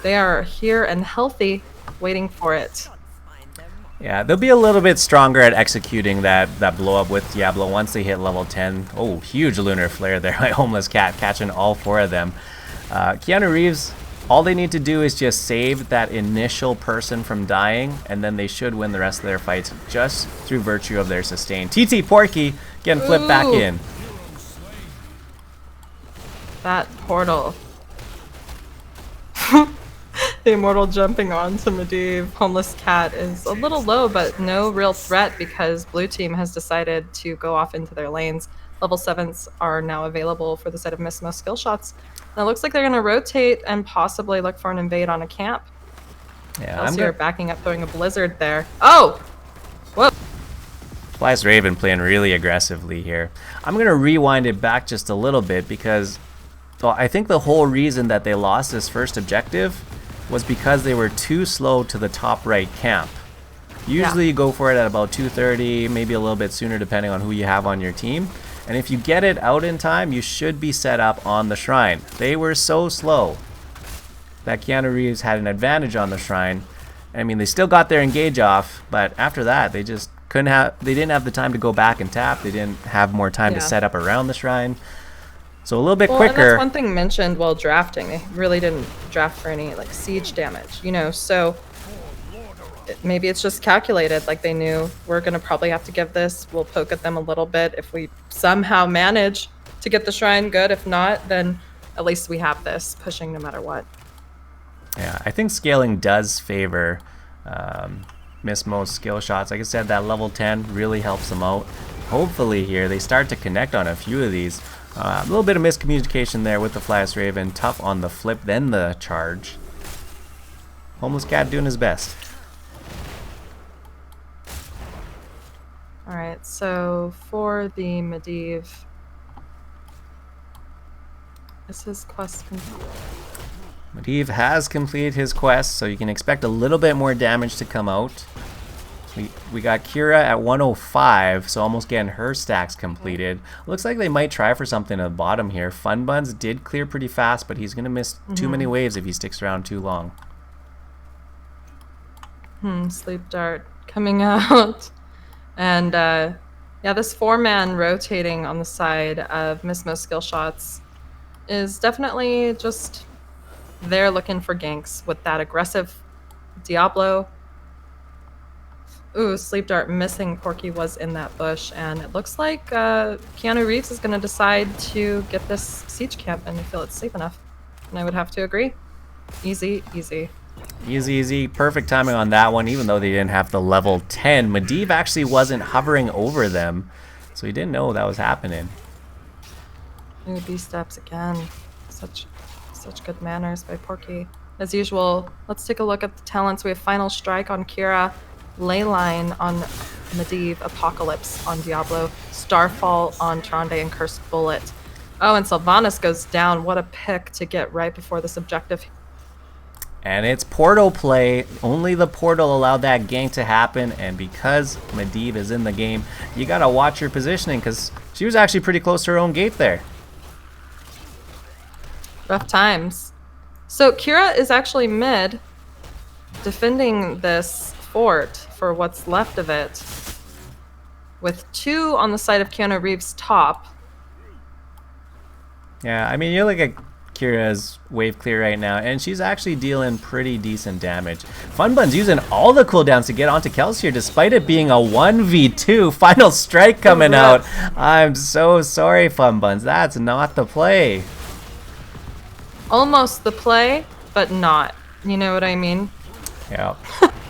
they are here and healthy, waiting for it. Yeah, they'll be a little bit stronger at executing that blow up with Diablo once they hit level 10. Oh, huge Lunar Flare there by Homeless Cat, catching all 4 of them. Keanu Reeves, all they need to do is just save that initial person from dying, and then they should win the rest of their fights just through virtue of their sustain. TT Porky getting flipped back in. That portal. The Immortal jumping onto Medivh. Homeless Cat is a little low, but no real threat because blue team has decided to go off into their lanes. Level 7s are now available for the set of Mismo skill shots. Now it looks like they're going to rotate and possibly look for an invade on a camp. Yeah, I'm backing up, throwing a blizzard there. Oh! Whoa! Flyest Raven playing really aggressively here. I'm going to rewind it back just a little bit because I think the whole reason that they lost this first objective was because they were too slow to the top right camp. Usually you go for it at about 2:30, maybe a little bit sooner depending on who you have on your team. And if you get it out in time, you should be set up on the shrine. They were so slow that Keanu Reeves had an advantage on the shrine. I mean, they still got their engage off, but after that, they just they didn't have the time to go back and tap. They didn't have more time to set up around the shrine. So a little bit quicker. And that's one thing mentioned while drafting. They really didn't draft for any like siege damage, you know. So maybe it's just calculated. Like they knew we're gonna probably have to give this. We'll poke at them a little bit. If we somehow manage to get the shrine, good. If not, then at least we have this pushing no matter what. Yeah, I think scaling does favor Mismo's skill shots. Like I said, that level 10 really helps them out. Hopefully here they start to connect on a few of these. A little bit of miscommunication there with the Flyest Raven. Tough on the flip, then the charge. Homeless Cat doing his best. Alright, so for the Medivh, is his quest complete? Medivh has completed his quest, so you can expect a little bit more damage to come out. We got Kira at 105, so almost getting her stacks completed. Looks like they might try for something at the bottom here. Fun Buns did clear pretty fast, but he's going to miss too many waves if he sticks around too long. Sleep Dart coming out. And yeah, this 4-man rotating on the side of Mismo skill shots is definitely just there looking for ganks with that aggressive Diablo. Ooh, Sleep Dart missing. Porky was in that bush, and it looks like Keanu Reeves is going to decide to get this siege camp and feel it's safe enough. And I would have to agree. Easy, easy. Easy, easy. Perfect timing on that one, even though they didn't have the level 10. Medivh actually wasn't hovering over them, so he didn't know that was happening. Ooh, B-steps again. Such good manners by Porky. As usual, let's take a look at the talents. We have Final Strike on Kira, Leyline on Medivh, Apocalypse on Diablo, Starfall on Tronde, and Cursed Bullet. Oh, and Sylvanas goes down. What a pick to get right before this objective. And it's portal play. Only the portal allowed that gank to happen, and because Medivh is in the game, you gotta watch your positioning because she was actually pretty close to her own gate there. Rough times. So Kira is actually mid, defending this fort for what's left of it, with 2 on the side of Keanu Reeves top. Yeah, I mean, you look at Kira's wave clear right now, and she's actually dealing pretty decent damage. Funbun's using all the cooldowns to get onto Kels here, despite it being a 1v2. Final Strike coming out. I'm so sorry, Funbuns. That's not the play. almost the play, but not. You know what I mean? Yeah.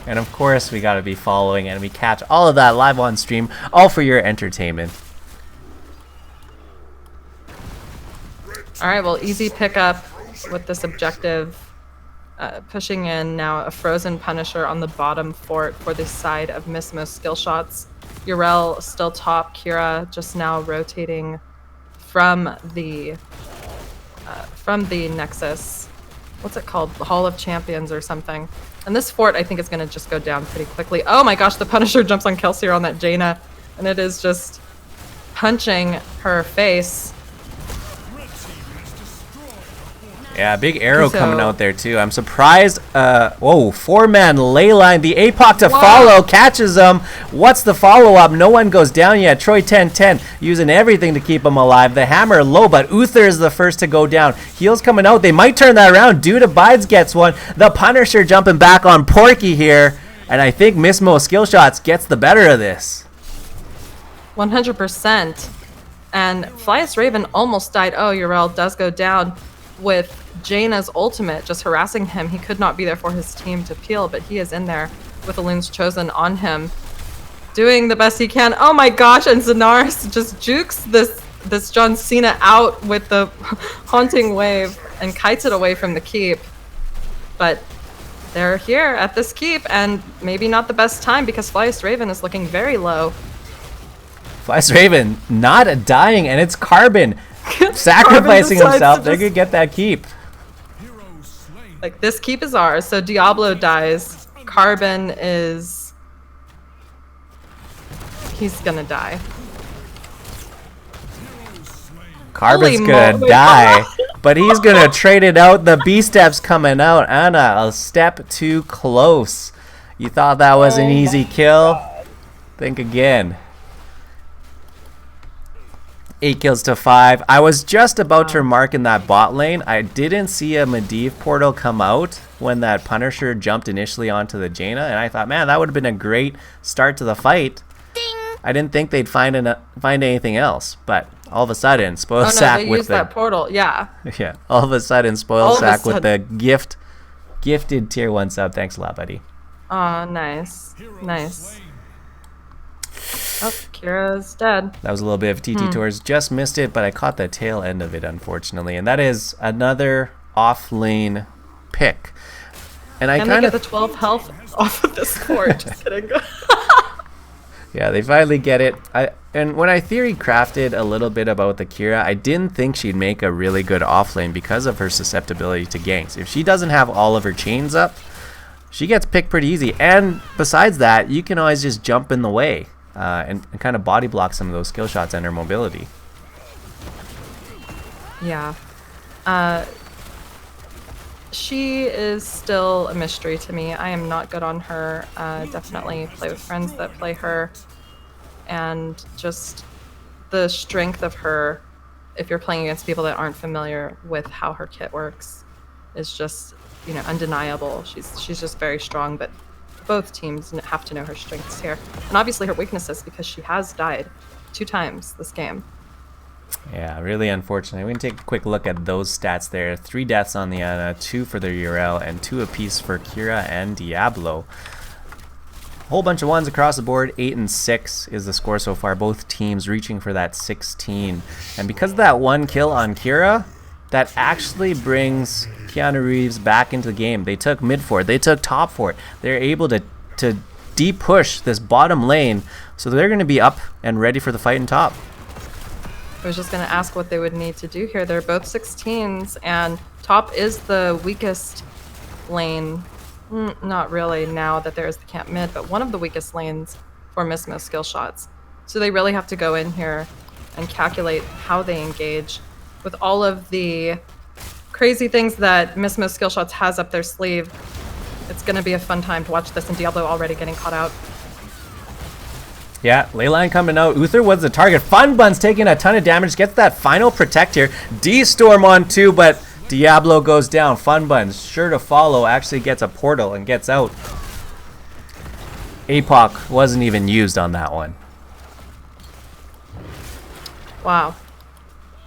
And of course, we got to be following, and we catch all of that live on stream, all for your entertainment. All right, well, easy pickup with this objective. Pushing in now a frozen Punisher on the bottom fort for the side of Mismo Skillshots. Urel still top. Kira just now rotating from the Nexus. What's it called? The Hall of Champions or something. And this fort, I think, is going to just go down pretty quickly. Oh my gosh, the Punisher jumps on Kelsier on that Jaina, and it is just punching her face. Yeah, big arrow coming out there too. I'm surprised. Whoa, 4-man ley line. The APOC to follow catches them. What's the follow-up? No one goes down yet. Troy 10-10 using everything to keep him alive. The hammer low, but Uther is the first to go down. Heels coming out. They might turn that around. Dude abides gets one. The Punisher jumping back on Porky here. And I think Mismo Skillshots gets the better of this. 100%. And Flyest Raven almost died. Oh, Urel does go down with Jaina's ultimate just harassing him. He could not be there for his team to peel, but he is in there with the Loon's Chosen on him, doing the best he can. Oh my gosh, and Zenaris just jukes this John Cena out with the haunting wave and kites it away from the keep. But they're here at this keep, and maybe not the best time because Flyest Raven is looking very low. Flyest Raven not dying, and it's Carbon sacrificing himself. They're gonna get that keep. Like, this keep is ours. So Diablo dies. Carbon is... he's gonna die. Carbon's gonna die, but he's gonna trade it out. The B-step's coming out. Anna, a step too close. You thought that was an easy kill? Think again. 8 kills to 5. I was just about to remark in that bot lane, I didn't see a Medivh portal come out when that Punisher jumped initially onto the Jaina, and I thought, man, that would have been a great start to the fight. Ding. I didn't think they'd find anything else, but all of a sudden, Spoilsack with the... that portal, yeah. Yeah, all of a sudden, Spoilsack with the gifted tier 1 sub. Thanks a lot, buddy. Aw, nice. Nice. Oh, Kira's dead. That was a little bit of TT Tours. Just missed it, but I caught the tail end of it, unfortunately. And that is another off-lane pick. And I kind of get the 12 health off of this fort. Just kidding. Yeah, they finally get it. And when I theory crafted a little bit about the Kira, I didn't think she'd make a really good off-lane because of her susceptibility to ganks. If she doesn't have all of her chains up, she gets picked pretty easy. And besides that, you can always just jump in the way. And kind of body block some of those skill shots and her mobility. Yeah. She is still a mystery to me. I am not good on her. Definitely play with friends that play her. And just the strength of her, if you're playing against people that aren't familiar with how her kit works, is just, you know, undeniable. She's just very strong, but both teams have to know her strengths here. And obviously her weaknesses, because she has died 2 times this game. Yeah, really unfortunate. We can take a quick look at those stats there. 3 deaths on the Ana, 2 for the Urel, and 2 apiece for Kira and Diablo. Whole bunch of 1s across the board. 8 and 6 is the score so far. Both teams reaching for that 16. And because of that 1 kill on Kira, that actually brings Keanu Reeves back into the game. They took mid fort, they took top fort. They're able to deep push this bottom lane, so they're going to be up and ready for the fight in top. I was just going to ask what they would need to do here. They're both 16s, and top is the weakest lane. Not really now that there is the camp mid, but one of the weakest lanes for Mismo Skillshots. So they really have to go in here and calculate how they engage with all of the crazy things that Mismo Skillshots has up their sleeve. It's going to be a fun time to watch this, and Diablo already getting caught out. Yeah, Leyline coming out. Uther was the target. Fun Bun's taking a ton of damage. Gets that final protect here. D-Storm on 2, but Diablo goes down. Fun Bun's sure to follow. Actually gets a portal and gets out. APOC wasn't even used on that one. Wow.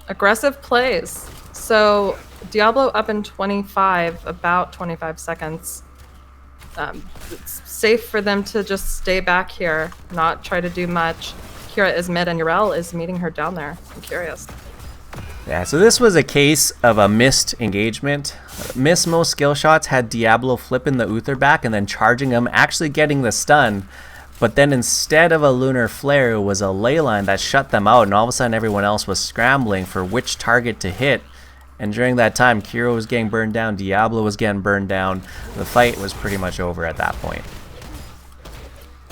Aggressive plays. So Diablo up in 25, about 25 seconds. It's safe for them to just stay back here, not try to do much. Kira is mid and Urel is meeting her down there. I'm curious. Yeah, so this was a case of a missed engagement. Miss most skill shots had Diablo flipping the Uther back and then charging him, actually getting the stun. But then instead of a Lunar Flare, it was a ley line that shut them out, and all of a sudden everyone else was scrambling for which target to hit. And during that time, Kira was getting burned down, Diablo was getting burned down. The fight was pretty much over at that point.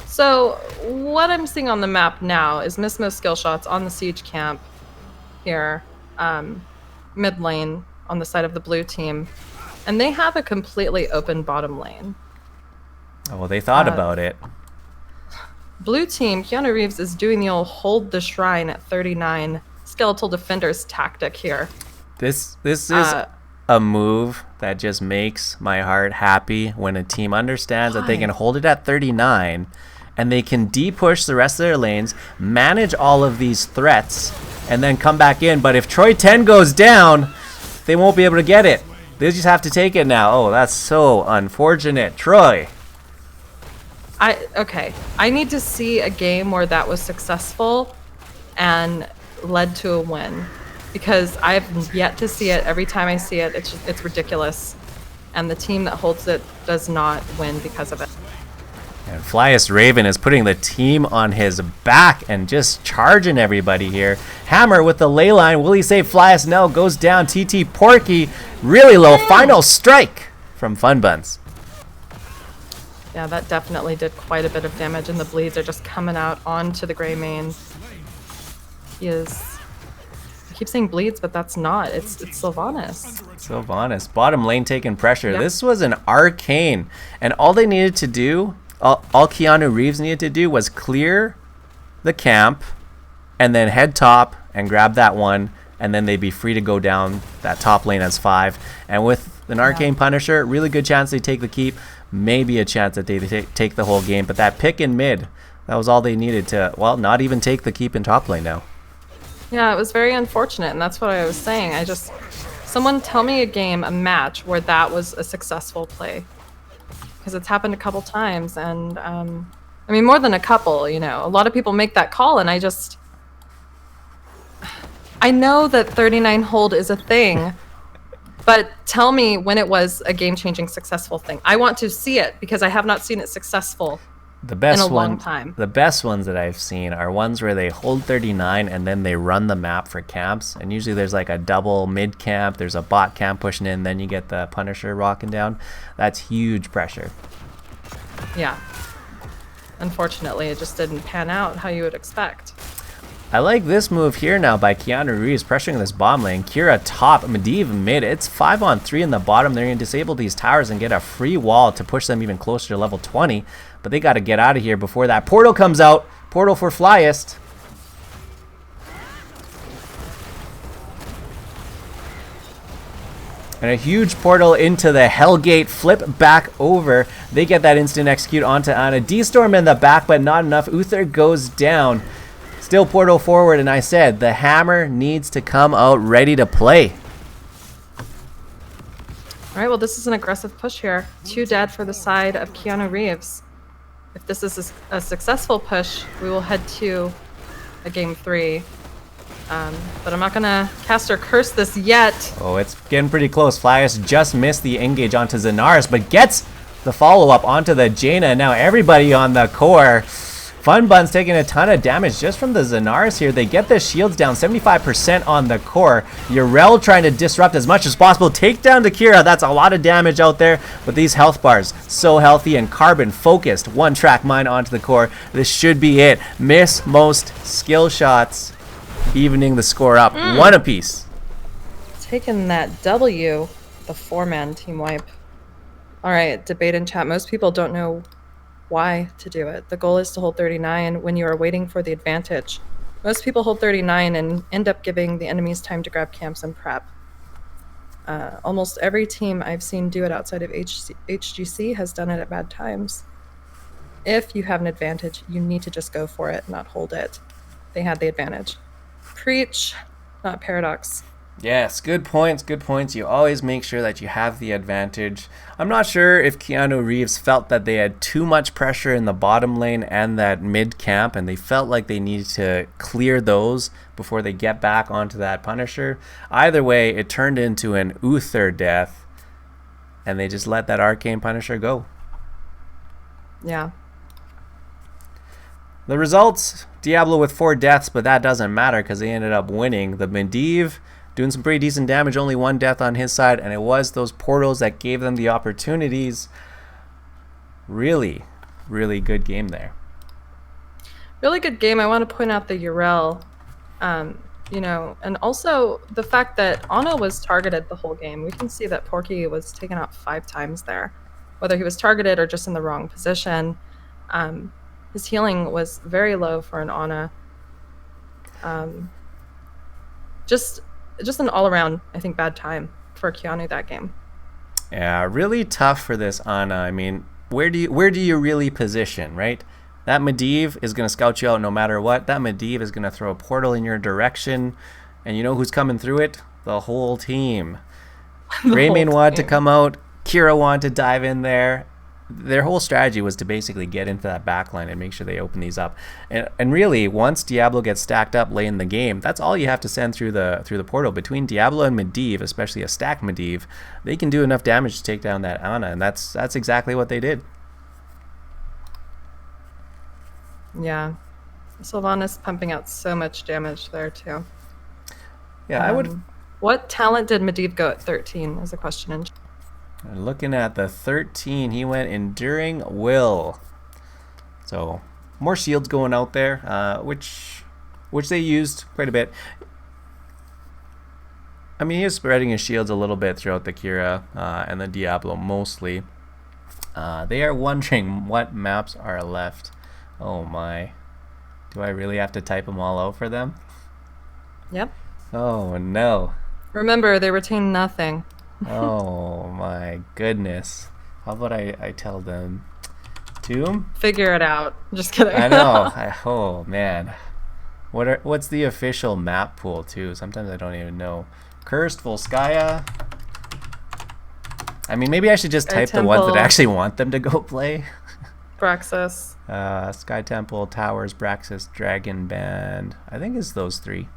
So what I'm seeing on the map now is Mismo skill shots on the siege camp here, mid lane on the side of the blue team, and they have a completely open bottom lane. Oh, well, they thought about it. Blue team, Keanu Reeves is doing the old hold the shrine at 39 skeletal defenders tactic here. This is a move that just makes my heart happy when a team understands that they can hold it at 39 and they can de-push the rest of their lanes, manage all of these threats, and then come back in. But if Troy 10 goes down, they won't be able to get it. They just have to take it now. Oh, that's so unfortunate. Troy. Okay. I need to see a game where that was successful and led to a win. Because I've yet to see it. Every time I see it, it's ridiculous. And the team that holds it does not win because of it. And Flyest Raven is putting the team on his back and just charging everybody here. Hammer with the ley line. Will he save Flyest? No, goes down. TT Porky really low. Final strike from Fun Buns. Yeah, that definitely did quite a bit of damage, and the bleeds are just coming out onto the gray main. I keep saying bleeds, but that's not. It's Sylvanas. Sylvanas. Bottom lane taking pressure. Yep. This was an arcane. And all they needed to do, all Keanu Reeves needed to do was clear the camp and then head top and grab that one. And then they'd be free to go down that top lane as 5. And with an arcane Punisher, really good chance they take the keep. Maybe a chance that they take the whole game. But that pick in mid, that was all they needed to, well, not even take the keep in top lane now. Yeah, it was very unfortunate, and that's what I was saying. Someone tell me a match where that was a successful play. Because it's happened a couple times, and, I mean, more than a couple, you know. A lot of people make that call, and I know that 39 hold is a thing, but tell me when it was a game-changing successful thing. I want to see it, because I have not seen it successful in a long time. The best ones that I've seen are ones where they hold 39 and then they run the map for camps. And usually there's like a double mid camp, there's a bot camp pushing in, then you get the Punisher rocking down. That's huge pressure. Yeah. Unfortunately, it just didn't pan out how you would expect. I like this move here now by Keanu Reeves pressuring this bottom lane. Kira top, Medivh mid. It's 5-on-3 in the bottom. They're going to disable these towers and get a free wall to push them even closer to level 20. But they got to get out of here before that portal comes out. Portal for Flyest. And a huge portal into the Hellgate. Flip back over. They get that instant execute onto Ana. D-Storm in the back, but not enough. Uther goes down. Still portal forward, and I said the hammer needs to come out ready to play. All right, well, this is an aggressive push here. 2 dead for the side of Keanu Reeves. If this is a successful push, we will head to a game 3. But I'm not going to cast or curse this yet. Oh, it's getting pretty close. Flyest just missed the engage onto Zenaris, but gets the follow-up onto the Jaina. Now everybody on the core. Fun Bun's taking a ton of damage just from the Zenaris here. They get the shields down 75% on the core. Urel trying to disrupt as much as possible. Take down the Kira. That's a lot of damage out there. But these health bars, so healthy and carbon focused. 1-track mine onto the core. This should be it. Miss most skill shots, evening the score up. 1 apiece. Taking that W, the 4-man team wipe. All right, debate in chat. Most people don't know why to do it. The goal is to hold 39 when you are waiting for the advantage. Most people hold 39 and end up giving the enemies time to grab camps and prep. Almost every team I've seen do it outside of HGC has done it at bad times. If you have an advantage, you need to just go for it, not hold it. They had the advantage. Preach, not paradox. Yes, good points, good points. You always make sure that you have the advantage. I'm not sure if Keanu Reeves felt that they had too much pressure in the bottom lane and that mid camp, and they felt like they needed to clear those before they get back onto that Punisher. Either way, it turned into an Uther death, and they just let that Arcane Punisher go. Yeah. The results, Diablo with 4 deaths, but that doesn't matter because they ended up winning. The Medivh doing some pretty decent damage, only 1 death on his side, and it was those portals that gave them the opportunities. Really, really good game there. Really good game. I want to point out the Urel, and also the fact that Ana was targeted the whole game. We can see that Porky was taken out 5 times there, whether he was targeted or just in the wrong position. His healing was very low for an Ana. Just an all-around, I think, bad time for Keanu that game. Yeah, really tough for this Ana. I mean, where do you really position, right? That Medivh is going to scout you out no matter what. That Medivh is going to throw a portal in your direction, and you know who's coming through it? The whole team. Raymond wanted to come out. Kira wanted to dive in there. Their whole strategy was to basically get into that backline and make sure they open these up. And really, once Diablo gets stacked up late in the game, that's all you have to send through the portal. Between Diablo and Medivh, especially a stacked Medivh, they can do enough damage to take down that Ana, and that's exactly what they did. Yeah. Sylvanas pumping out so much damage there, too. Yeah, I would... What talent did Medivh go at 13 is a question. Looking at the 13, he went Enduring Will. So, more shields going out there, which they used quite a bit. I mean, he was spreading his shields a little bit throughout the Kira and the Diablo mostly. They are wondering what maps are left. Oh my. Do I really have to type them all out for them? Yep. Oh no. Remember, they retain nothing. Oh my goodness. How about I tell them to figure it out? Just kidding. I know. Oh man. What's the official map pool too? Sometimes I don't even know. Cursed, Volskaya. I mean, maybe I should just type the ones that I actually want them to go play. Braxis. Sky Temple, Towers, Braxis, Dragon Band. I think it's those 3.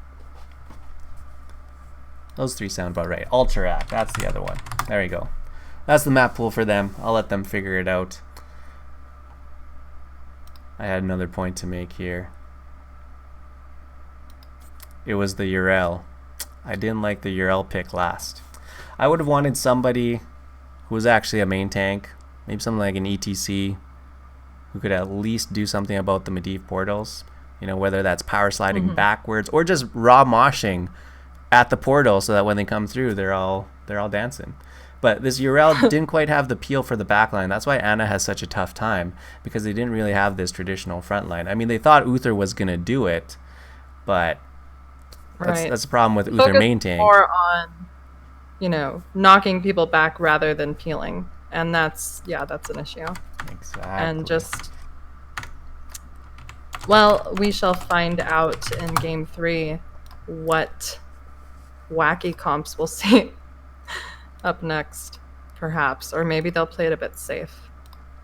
Those 3 sound about right. Alterac, that's the other one. There you go. That's the map pool for them. I'll let them figure it out. I had another point to make here. It was the Urel. I didn't like the Urel pick last. I would have wanted somebody who was actually a main tank. Maybe something like an ETC who could at least do something about the Medivh portals. You know, whether that's power sliding backwards or just raw moshing at the portal so that when they come through, they're all dancing. But this Urel didn't quite have the peel for the backline. That's why Ana has such a tough time, because they didn't really have this traditional front line. I mean, they thought Uther was going to do it, but that's the problem with Uther main tank. More on, knocking people back rather than peeling. And that's an issue. Exactly. And just, well, we shall find out in Game 3 what wacky comps we'll see up next, perhaps. Or maybe they'll play it a bit safe.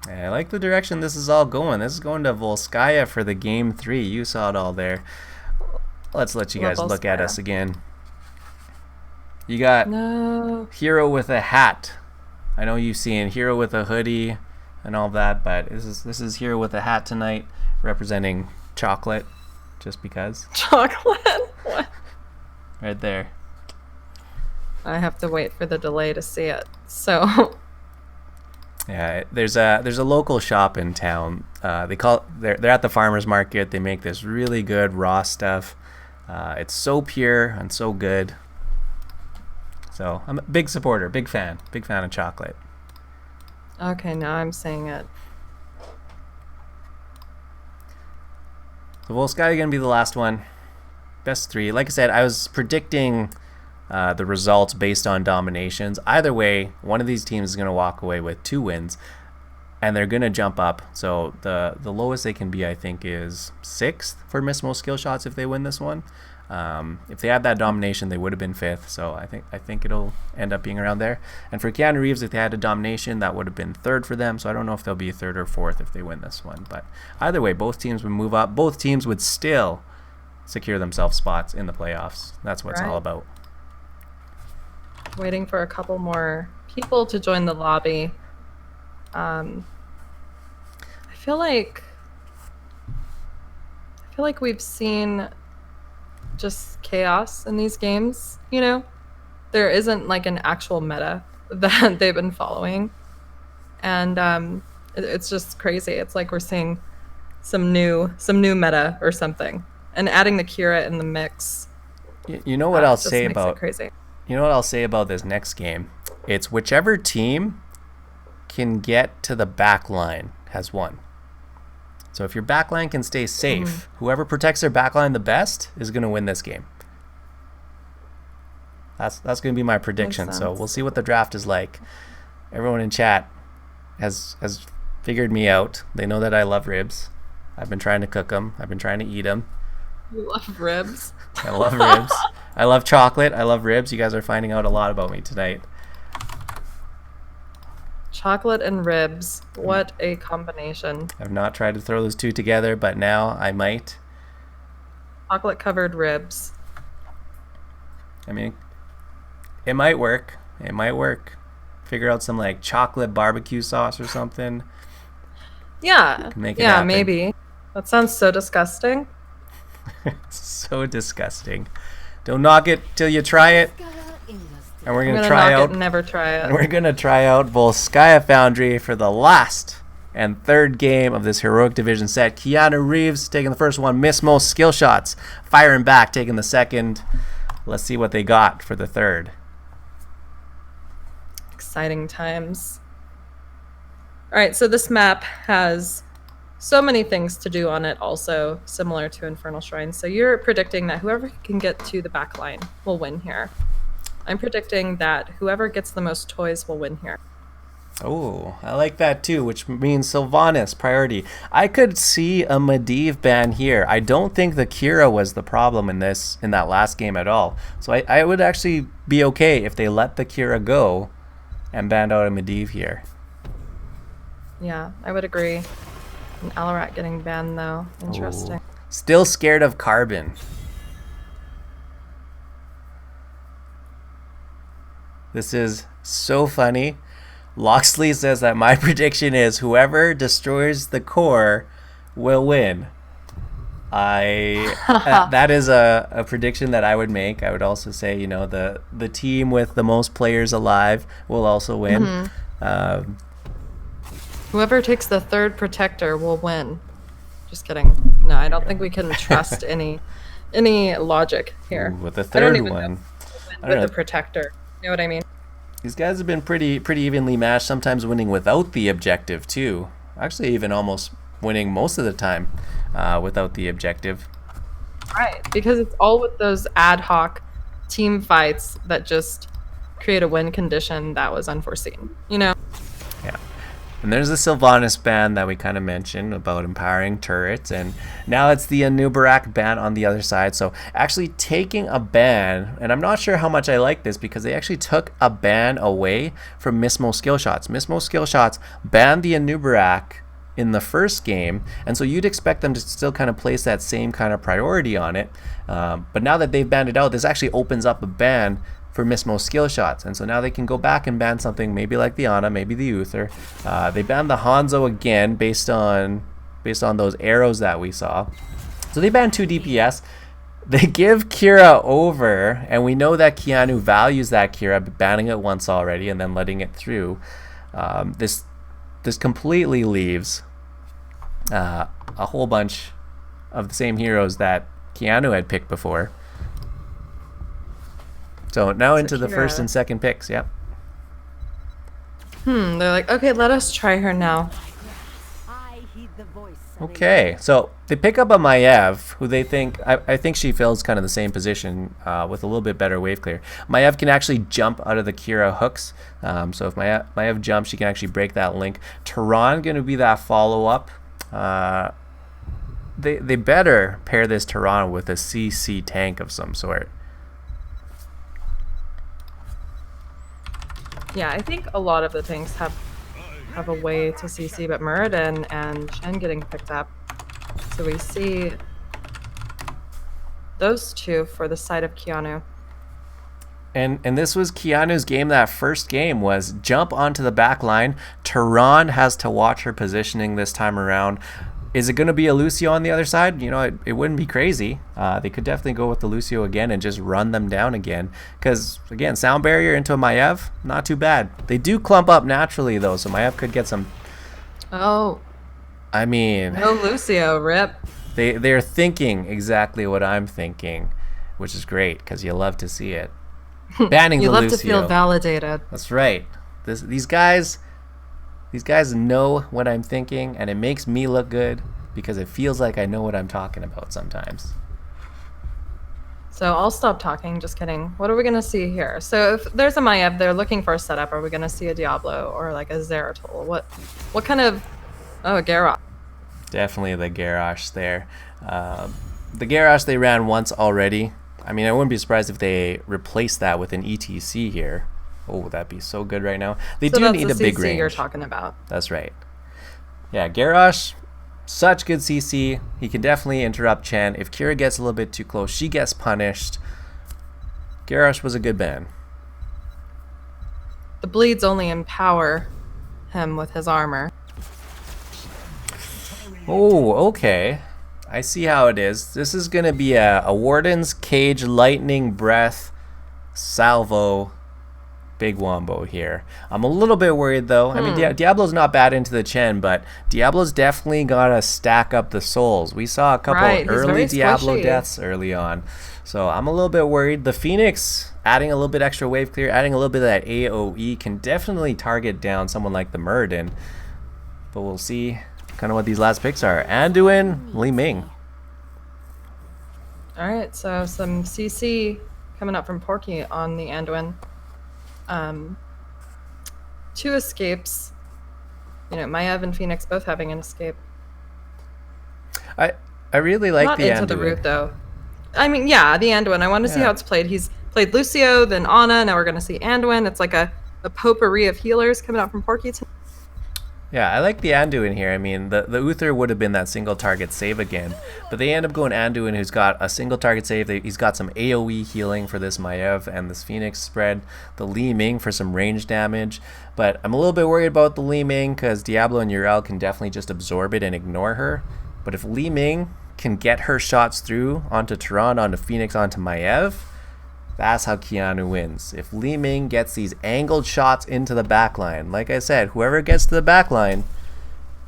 I like the direction this is all going. This is going to Volskaya for the Game 3. You saw it all there. Let's let you guys look at us again. You got Hero with a hat. I know you've seen Hero with a hoodie and all that, but this is Hero with a hat tonight, representing chocolate, just because. Chocolate? What? Right there. I have to wait for the delay to see it. So. Yeah, there's a local shop in town. They're at the farmers market. They make this really good raw stuff. It's so pure and so good. So I'm a big supporter, big fan of chocolate. Okay, now I'm saying it. So Volskaya gonna be the last one. Best 3. Like I said, I was predicting the results based on dominations. Either way, one of these teams is gonna walk away with 2 wins, and they're gonna jump up. So the lowest they can be, I think, is 6th for miss most skill shots if they win this one. If they had that domination, they would have been 5th. So I think it'll end up being around there. And for Keanu Reeves, if they had a domination, that would have been 3rd for them. So I don't know if they'll be 3rd or 4th if they win this one. But either way, both teams would move up. Both teams would still secure themselves spots in the playoffs. That's what it's all about. Waiting for a couple more people to join the lobby. I feel like we've seen just chaos in these games, you know? There isn't like an actual meta that they've been following. And it's just crazy. It's like we're seeing some new meta or something. And adding the Kira in the mix. You know what I'll say about crazy. You know what I'll say about this next game? It's whichever team can get to the back line has won. So if your back line can stay safe, whoever protects their back line the best is going to win this game. That's going to be my prediction. So we'll see what the draft is like. Everyone in chat has figured me out. They know that I love ribs. I've been trying to cook them. I've been trying to eat them. You love ribs? I love ribs. I love chocolate. I love ribs. You guys are finding out a lot about me tonight. Chocolate and ribs. What a combination. I've not tried to throw those two together, but now I might. Chocolate covered ribs. I mean, it might work. It might work. Figure out some like chocolate barbecue sauce or something. Yeah. Make it happen. Maybe. That sounds so disgusting. So disgusting. Don't knock it till you try it. And we're gonna try out. Never try it. And we're gonna try out Volskaya Foundry for the last and 3rd game of this heroic division set. Keanu Reeves taking the first one. Miss most skill shots, firing back, taking the second. Let's see what they got for the 3rd. Exciting times. All right, so this map has so many things to do on it, also similar to Infernal Shrine. So you're predicting that whoever can get to the back line will win here. I'm predicting that whoever gets the most toys will win here. Oh, I like that too, which means Sylvanas priority. I could see a Medivh ban here. I don't think the Kira was the problem in that last game at all. So I would actually be okay if they let the Kira go and banned out a Medivh here. Yeah, I would agree. And Alarat getting banned though. Interesting. Ooh. Still scared of Carbon. This is so funny. Loxley says that my prediction is whoever destroys the core will win. That is a prediction that I would make. I would also say, you know, the team with the most players alive will also win. Whoever takes the 3rd protector will win. Just kidding. No, I don't think we can trust any logic here. Ooh, with the 3rd one, with the protector. You know what I mean? These guys have been pretty evenly matched, sometimes winning without the objective too. Actually, even almost winning most of the time without the objective. Right, because it's all with those ad hoc team fights that just create a win condition that was unforeseen, you know? Yeah. And there's the Sylvanas ban that we kind of mentioned about empowering turrets, and now it's the Anubarak ban on the other side. So actually taking a ban, and I'm not sure how much I like this because they actually took a ban away from Mismo Skillshots. Mismo Skillshots banned the Anubarak in the first game, and so you'd expect them to still kind of place that same kind of priority on it. But now that they've banned it out, this actually opens up a ban for Mismo skill shots, and so now they can go back and ban something maybe like the Ana, maybe the Uther. They banned the Hanzo again based on those arrows that we saw. So they banned 2 DPS. They give Kira over, and we know that Keanu values that Kira, banning it once already and then letting it through. This completely leaves a whole bunch of the same heroes that Keanu had picked before. So now into the first and second picks, yep. They're like, okay, let us try her now. Okay, so they pick up a Maiev, who they think, I think she fills kind of the same position with a little bit better wave clear. Maiev can actually jump out of the Kira hooks, so if Maiev jumps, she can actually break that link. Tehran going to be that follow-up. They better pair this Tehran with a CC tank of some sort. Yeah, I think a lot of the tanks have a way to CC, but Muradin and Chen getting picked up. So we see those two for the side of Keanu. And this was Keanu's game. That first game was jump onto the back line. Tehran has to watch her positioning this time around. Is it going to be a Lucio on the other side? You know, it wouldn't be crazy. They could definitely go with the Lucio again and just run them down again. Because, again, sound barrier into a Maiev, not too bad. They do clump up naturally, though, so Maiev could get some... Oh. I mean... No Lucio, rip. They're thinking exactly what I'm thinking, which is great, because you love to see it. Banning the Lucio. You love to feel validated. That's right. These guys know what I'm thinking, and it makes me look good because it feels like I know what I'm talking about sometimes. So I'll stop talking. Just kidding. What are we going to see here? So if there's a Maiev, they're looking for a setup. Are we going to see a Diablo or like a Zeratul? What kind of... Oh, a Garrosh. Definitely the Garrosh there. The Garrosh they ran once already. I mean, I wouldn't be surprised if they replace that with an ETC here. Oh, that'd be so good right now. They so do need the a big CC range. You're talking about. That's right. Yeah, Garrosh, such good CC. He can definitely interrupt Chen. If Kira gets a little bit too close, she gets punished. Garrosh was a good ban. The bleeds only empower him with his armor. Oh, okay. I see how it is. This is going to be a Warden's Cage Lightning Breath Salvo Big Wombo here. I'm a little bit worried though. I mean, Diablo's not bad into the Chen, but Diablo's definitely got to stack up the souls. We saw a couple early Diablo deaths early on. So I'm a little bit worried. The Phoenix, adding a little bit extra wave clear, adding a little bit of that AoE can definitely target down someone like the Muradin. But we'll see kind of what these last picks are. Anduin, Li Ming. Alright, so some CC coming up from Porky on the Anduin. 2 escapes. You know, Maiev and Phoenix both having an escape. I really like the Anduin. Not into the root though. I mean, yeah, the Anduin. I want to see how it's played. He's played Lucio, then Ana, now we're going to see Anduin. It's like a potpourri of healers coming out from Porky tonight. Yeah, I like the Anduin here. I mean, the Uther would have been that single target save again, but they end up going Anduin, who's got a single target save. He's got some AoE healing for this Maiev and this Phoenix spread. The Li Ming for some range damage, but I'm a little bit worried about the Li Ming because Diablo and Uriel can definitely just absorb it and ignore her. But if Li Ming can get her shots through onto Tehran, onto Phoenix, onto Maiev, that's how Keanu wins. If Li Ming gets these angled shots into the backline, like I said, whoever gets to the backline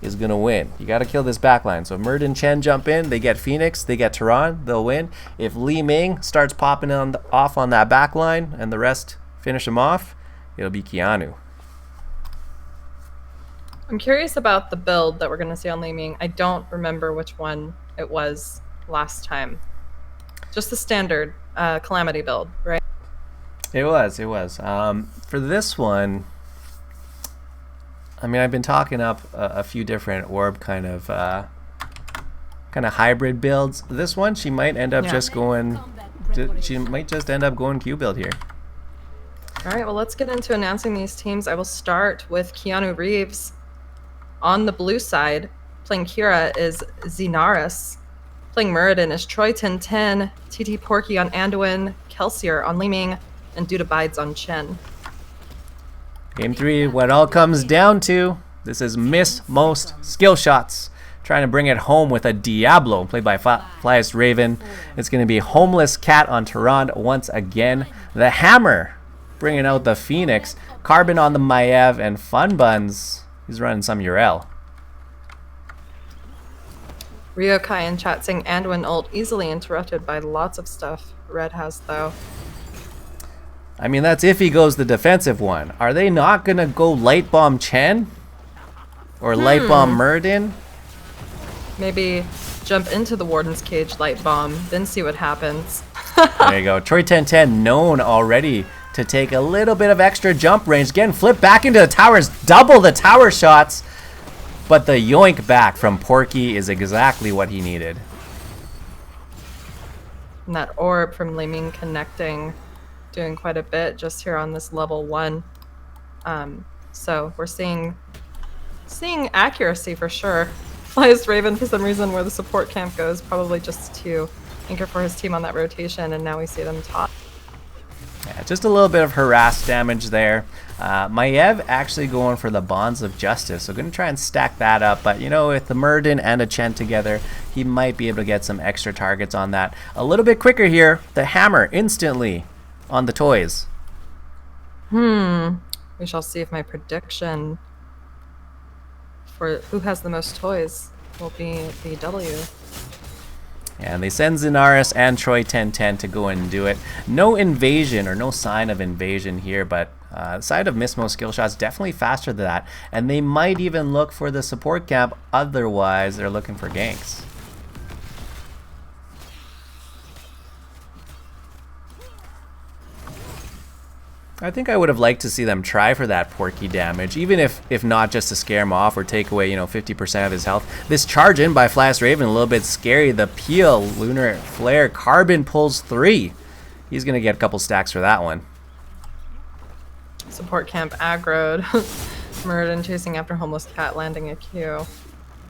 is going to win. You got to kill this backline. So if Murd and Chen jump in, they get Phoenix, they get Tehran, they'll win. If Li Ming starts popping off on that backline and the rest finish him off, it'll be Keanu. I'm curious about the build that we're going to see on Li Ming. I don't remember which one it was last time. Just the standard Calamity build, right? It was. For this one, I mean, I've been talking up a few different orb kind of hybrid builds. This one, she might end up just going. She might just end up going Q build here. All right. Well, let's get into announcing these teams. I will start with Keanu Reeves on the blue side. Playing Kira is Xenaris. Playing Muradin is Troy 1010, TT Porky on Anduin, Kelsier on Li Ming, and Duda Bides on Chen. Game 3, what it all comes down to, this is Miss Most Skillshots. Trying to bring it home with a Diablo, played by Flyest Raven. It's going to be Homeless Cat on Tehran once again. The Hammer, bringing out the Phoenix. Carbon on the Maiev, and Fun Buns, he's running some Uriel. Ryokai in chat saying Anduin ult easily interrupted by lots of stuff Red has though. I mean, that's if he goes the defensive one. Are they not going to go Light Bomb Chen? Or Light Bomb Muradin? Maybe jump into the Warden's Cage Light Bomb, then see what happens. There you go. Troy 1010 known already to take a little bit of extra jump range. Getting flipped back into the towers. Double the tower shots. But the yoink back from Porky is exactly what he needed. And that orb from Liming connecting, doing quite a bit just here on this level 1. So we're seeing accuracy for sure. Flies Raven for some reason where the support camp goes, probably just to anchor for his team on that rotation, and now we see them top. Yeah, just a little bit of harass damage there. Maiev actually going for the Bonds of Justice, so going to try and stack that up. But, you know, with the Murden and a Chen together, he might be able to get some extra targets on that. A little bit quicker here. The Hammer instantly on the toys. We shall see if my prediction for who has the most toys will be the W. And they send Zinaris and Troy 1010 to go and do it. No invasion or no sign of invasion here, but the side of Mismo Skillshots definitely faster than that. And they might even look for the support camp, otherwise they're looking for ganks. I think I would have liked to see them try for that Porky damage, even if not just to scare him off or take away, you know, 50% of his health. This charge in by Flash Raven, a little bit scary. The peel, Lunar Flare, Carbon pulls 3. He's going to get a couple stacks for that one. Support camp aggroed. Murden chasing after Homeless Cat, landing a Q.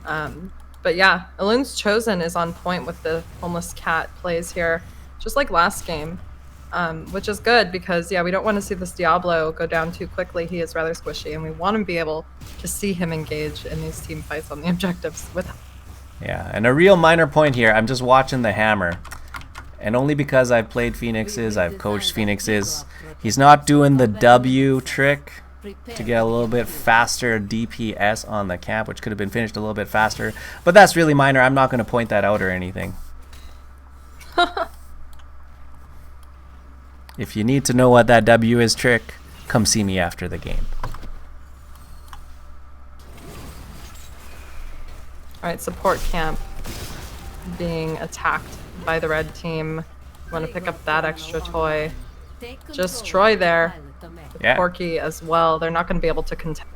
But yeah, Elun's Chosen is on point with the Homeless Cat plays here, just like last game. Which is good because, yeah, we don't want to see this Diablo go down too quickly. He is rather squishy, and we want to be able to see him engage in these team fights on the objectives with him. Yeah, and a real minor point here, I'm just watching the Hammer. And only because I've played Phoenixes, I've coached Phoenixes, he's not doing the W trick to get a little bit faster DPS on the camp, which could have been finished a little bit faster. But that's really minor. I'm not going to point that out or anything. If you need to know what that W is trick, come see me after the game. Alright, support camp being attacked by the red team. Want to pick up that extra toy. Just Troy there. Yeah. Porky as well. They're not going to be able to contest.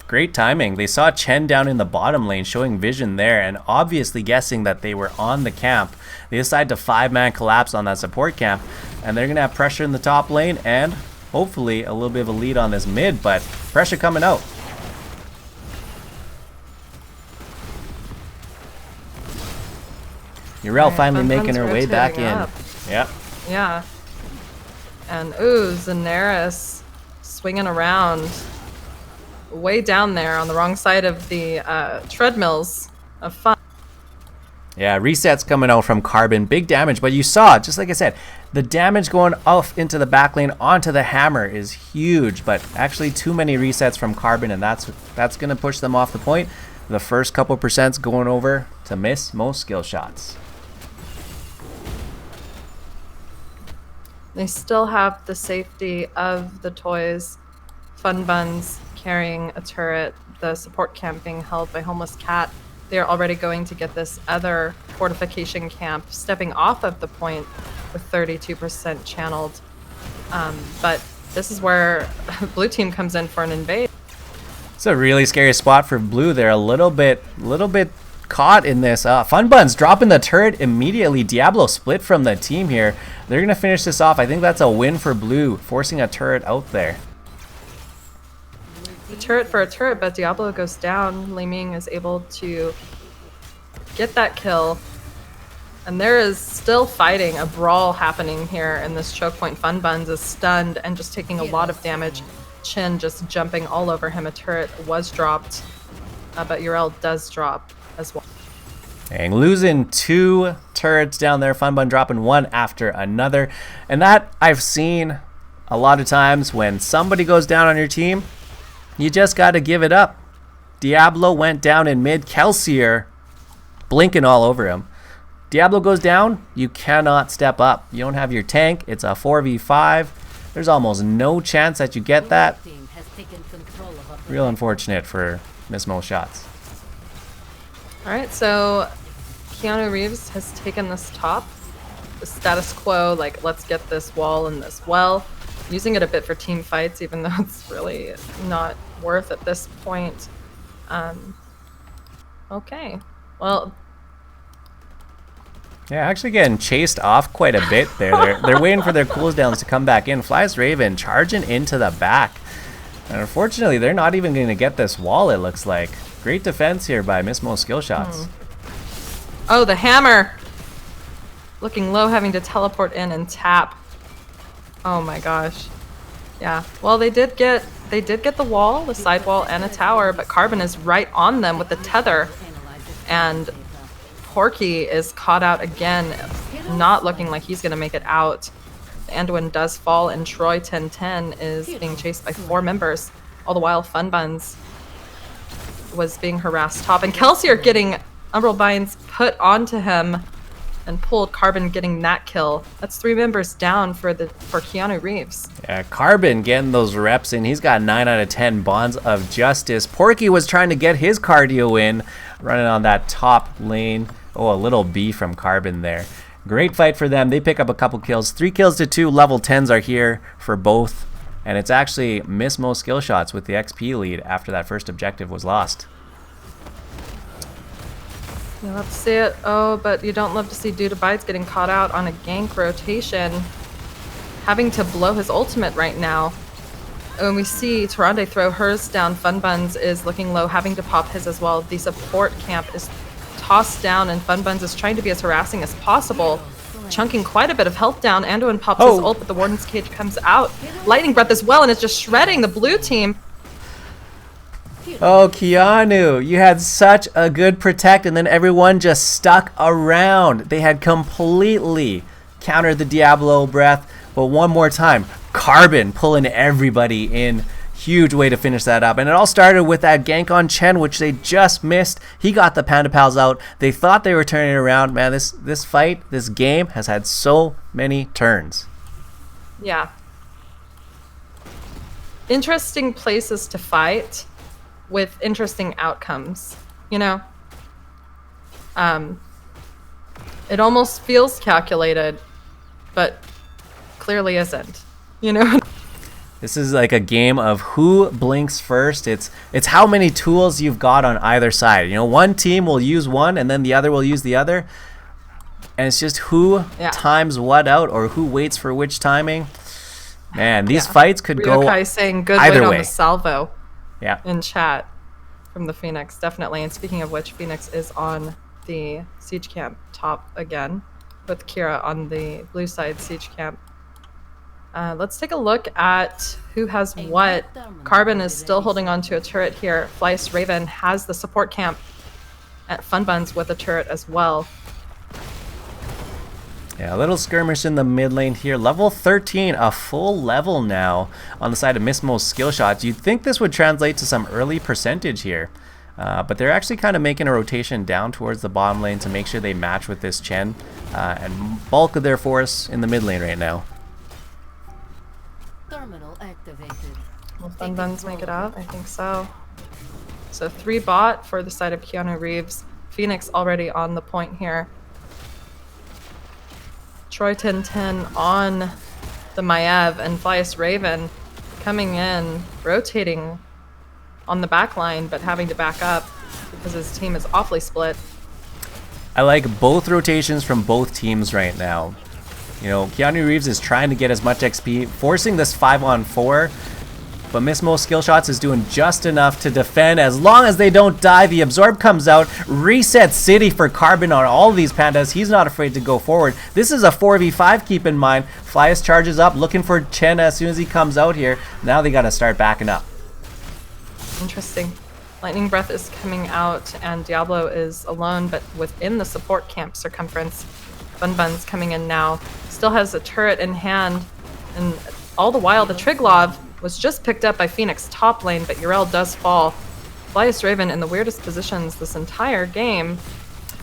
Great timing. They saw Chen down in the bottom lane showing vision there and obviously guessing that they were on the camp. They decide to 5-man collapse on that support camp, and they're going to have pressure in the top lane and hopefully a little bit of a lead on this mid, but pressure coming out. Urel finally making her way back in. Yep. Yeah. And ooh, Zinaris swinging around. Way down there on the wrong side of the treadmills of fun. Yeah, resets coming out from Carbon. Big damage, but you saw, just like I said, the damage going off into the back lane onto the Hammer is huge, but actually too many resets from Carbon, and that's going to push them off the point. The first couple percent's going over to miss most skill shots. They still have the safety of the toys. Fun Buns carrying a turret, the support camp being held by Homeless Cat. They're already going to get this other fortification camp stepping off of the point with 32% channeled. But this is where blue team comes in for an invade. It's a really scary spot for blue. They're a little bit caught in this. Fun Buns dropping the turret immediately. Diablo split from the team here. They're going to finish this off. I think that's a win for blue, forcing a turret out there. The turret for a turret, but Diablo goes down. Liming is able to get that kill. And there is still fighting, a brawl happening here in this choke point. Fun Buns is stunned and just taking a lot of damage. Chin just jumping all over him. A turret was dropped, but Urel does drop as well. Dang, losing 2 turrets down there. Fun Bun dropping one after another. And that I've seen a lot of times when somebody goes down on your team. You just got to give it up. Diablo went down in mid. Kelsier blinking all over him. Diablo goes down, you cannot step up. You don't have your tank. It's a 4v5. There's almost no chance that you get that. Real unfortunate for Mismo shots. All right, so Keanu Reeves has taken this top. The status quo, like, let's get this wall and this well. Using it a bit for team fights, even though it's really not worth at this point. Okay. Well, Yeah, actually getting chased off quite a bit there. They're waiting for their cooldowns to come back in. Flies Raven charging into the back. And unfortunately, they're not even going to get this wall, it looks like. Great defense here by Mismo Skillshots. oh, the hammer. Looking low, having to teleport in and tap. Oh my gosh. Yeah. Well, they did get the wall, the sidewall, and a tower, but Carbon is right on them with the tether. And Porky is caught out again, not looking like he's going to make it out. The Anduin does fall, and Troy 1010 is being chased by 4 members. All the while, Fun Buns was being harassed top. And Kelsier getting Umbral Binds put onto him and pulled. Carbon getting that kill. That's 3 members down for Keanu Reeves. Yeah, Carbon getting those reps in. He's got 9 out of 10 Bonds of Justice. Porky was trying to get his cardio in, running on that top lane. Oh, a little B from Carbon there. Great fight for them. They pick up a couple kills. 3 kills to 2. Level 10s are here for both. And it's actually Mismo Skillshots with the XP lead after that first objective was lost. You love to see it. Oh, but you don't love to see Dude Abides getting caught out on a gank rotation. Having to blow his ultimate right now. When we see Taronde throw hers down, Fun Buns is looking low, having to pop his as well. The support camp is tossed down, and Fun Buns is trying to be as harassing as possible, chunking quite a bit of health down. Anduin pops his ult, but the Warden's Cage comes out. Lightning Breath as well, and it's just shredding the blue team. Oh, Keanu, you had such a good protect, and then everyone just stuck around. They had completely countered the Diablo breath, but one more time, Carbon pulling everybody in. Huge way to finish that up. And it all started with that gank on Chen, which they just missed. He got the Panda Pals out. They thought they were turning it around. Man, this fight, this game has had so many turns. Yeah. Interesting places to fight with interesting outcomes, you know? It almost feels calculated, but clearly isn't, you know? This is like a game of who blinks first. It's how many tools you've got on either side. You know, one team will use one and then the other will use the other. And it's just who times what out or who waits for which timing. Man, these fights could go Ryokai saying good either wait on way. the salvo Yeah. in chat from the Phoenix, definitely. And speaking of which, Phoenix is on the siege camp top again with Kira on the blue side siege camp. Let's take a look at who has what. Carbon is still holding on to a turret here. Flies Raven has the support camp at Fun Buns with a turret as well. Yeah, a little skirmish in the mid lane here. Level 13, a full level now on the side of Mismo's Skillshots. You'd think this would translate to some early percentage here. But they're actually kind of making a rotation down towards the bottom lane to make sure they match with this Chen. And bulk of their force in the mid lane right now. Terminal activated. Will Fun Buns make it out? I think so. So 3 bot for the side of Keanu Reeves. Phoenix already on the point here. Troy 1010 on the Maiev, and Flias Raven coming in, rotating on the back line, but having to back up because his team is awfully split. I like both rotations from both teams right now. You know, Keanu Reeves is trying to get as much XP, forcing this 5-on-4, but Mismo Skillshots is doing just enough to defend. As long as they don't die, the Absorb comes out, resets City for Carbon on all of these pandas. He's not afraid to go forward. This is a 4v5, keep in mind. Flias charges up, looking for Chen as soon as he comes out here. Now they got to start backing up. Interesting. Lightning Breath is coming out, and Diablo is alone, but within the support camp circumference. Fun Buns coming in now. Still has a turret in hand, and all the while the Triglav was just picked up by Phoenix top lane, but Yrel does fall. Flias Raven in the weirdest positions this entire game,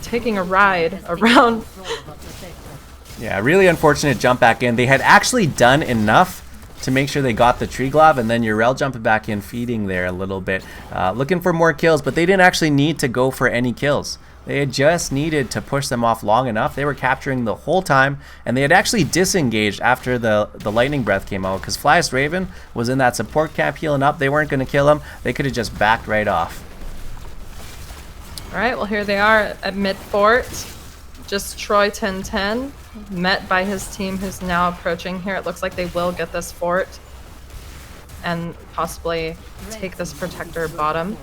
taking a ride around. Yeah, really unfortunate jump back in. They had actually done enough to make sure they got the Triglav, and then Yrel jumping back in, feeding there a little bit. Looking for more kills, but they didn't actually need to go for any kills. They had just needed to push them off long enough. They were capturing the whole time, and they had actually disengaged after the Lightning Breath came out, because Flias Raven was in that support camp healing up. They weren't going to kill him. They could have just backed right off. All right, well, here they are at mid-fort. Just Troy 1010, met by his team who's now approaching here. It looks like they will get this fort and possibly take this protector bottom.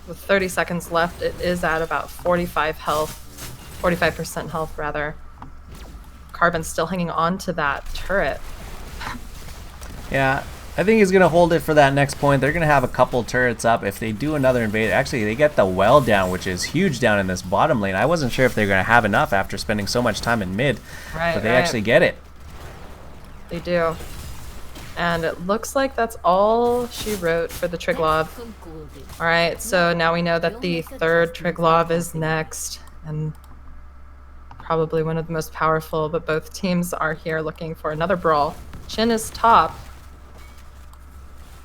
With 30 seconds left, it is at about 45% health rather. Carbon's still hanging on to that turret. Yeah, I think he's going to hold it for that next point. They're going to have a couple turrets up. If they do another invade, actually, they get the well down, which is huge down in this bottom lane. I wasn't sure if they're going to have enough after spending so much time in mid, but they actually get it. They do. And it looks like that's all she wrote for the Triglav. All right, so now we know that the third Triglav is next, and probably one of the most powerful, but both teams are here looking for another brawl. Chin is top,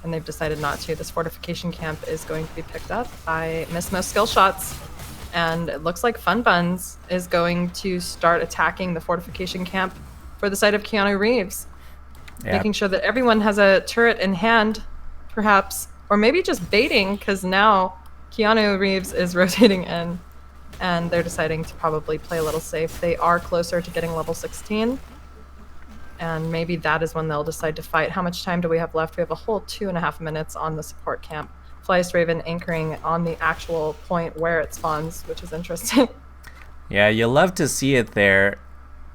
and they've decided not to. This fortification camp is going to be picked up by Mismo Skilshots, and it looks like Fun Buns is going to start attacking the fortification camp for the side of Keanu Reeves. Yeah. Making sure that everyone has a turret in hand, perhaps, or maybe just baiting, because now Keanu Reeves is rotating in, and they're deciding to probably play a little safe. They are closer to getting level 16, and maybe that is when they'll decide to fight. How much time do we have left? We have a whole 2.5 minutes on the support camp. Flyest Raven anchoring on the actual point where it spawns, which is interesting. Yeah, you love to see it there.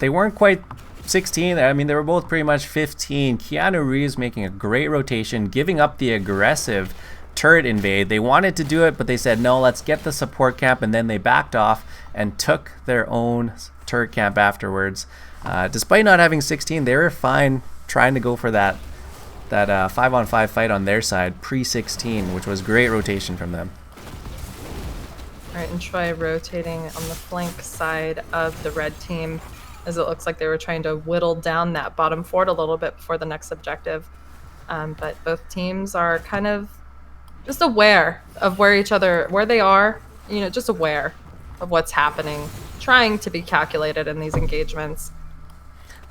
They weren't quite 16. I mean, they were both pretty much 15. Keanu Reeves making a great rotation, giving up the aggressive turret invade. They wanted to do it, but they said, no, let's get the support camp, and then they backed off and took their own turret camp afterwards. Despite not having 16, they were fine trying to go for that 5-on-5 fight on their side pre-16, which was great rotation from them. All right, and Troy rotating on the flank side of the red team, as it looks like they were trying to whittle down that bottom fort a little bit before the next objective. But both teams are kind of just aware of where they are, just aware of what's happening, trying to be calculated in these engagements.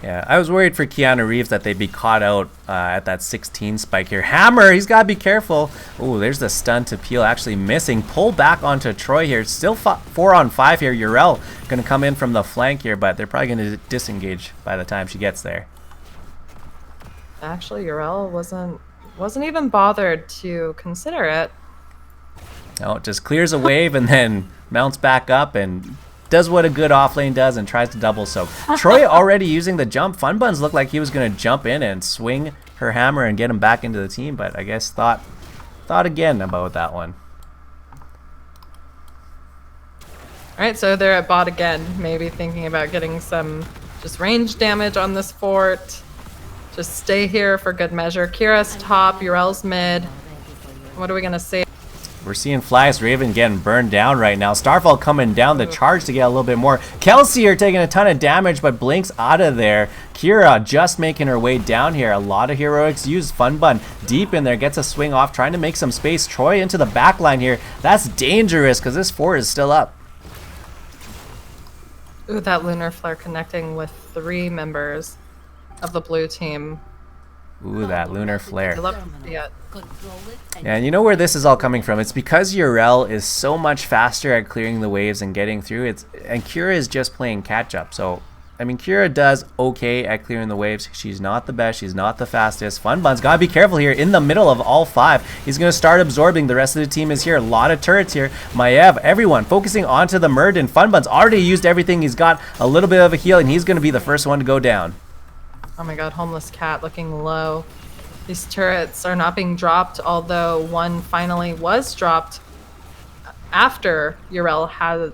Yeah, I was worried for Keanu Reeves that they'd be caught out at that 16 spike here. Hammer, he's got to be careful. Oh, there's the stun to Peel actually missing. Pull back onto Troy here. Still 4-on-5 here. Urel going to come in from the flank here, but they're probably going to disengage by the time she gets there. Actually, Urel wasn't even bothered to consider it. No, it just clears a wave and then mounts back up and does what a good offlane does and tries to double soak. Troy already using the jump. Fun Buns looked like he was going to jump in and swing her hammer and get him back into the team, but I guess thought again about that one. All right, so they're at bot again, maybe thinking about getting some just range damage on this fort. Just stay here for good measure. Kira's top, Urel's mid. What are we going to say? We're seeing Flyest Raven getting burned down right now. Starfall coming down the charge to get a little bit more. Kelsey are taking a ton of damage, but blinks out of there. Kira just making her way down here. A lot of heroics used. Fun Bun deep in there, gets a swing off, trying to make some space. Troy into the back line here. That's dangerous because this fort is still up. Ooh, that Lunar Flare connecting with 3 members of the blue team. Ooh, that Lunar Flare. I love to see it. Yeah, and you know where this is all coming from. It's because Urel is so much faster at clearing the waves and getting through. And Kira is just playing catch up. So, I mean, Kira does okay at clearing the waves. She's not the best. She's not the fastest. Fun Bun's got to be careful here. In the middle of all 5, he's going to start absorbing. The rest of the team is here. A lot of turrets here. Maev, everyone focusing onto the Murden. Fun Bun's already used everything. He's got a little bit of a heal, and he's going to be the first one to go down. Oh my god, Homeless Cat looking low. These turrets are not being dropped, although one finally was dropped after Urel had,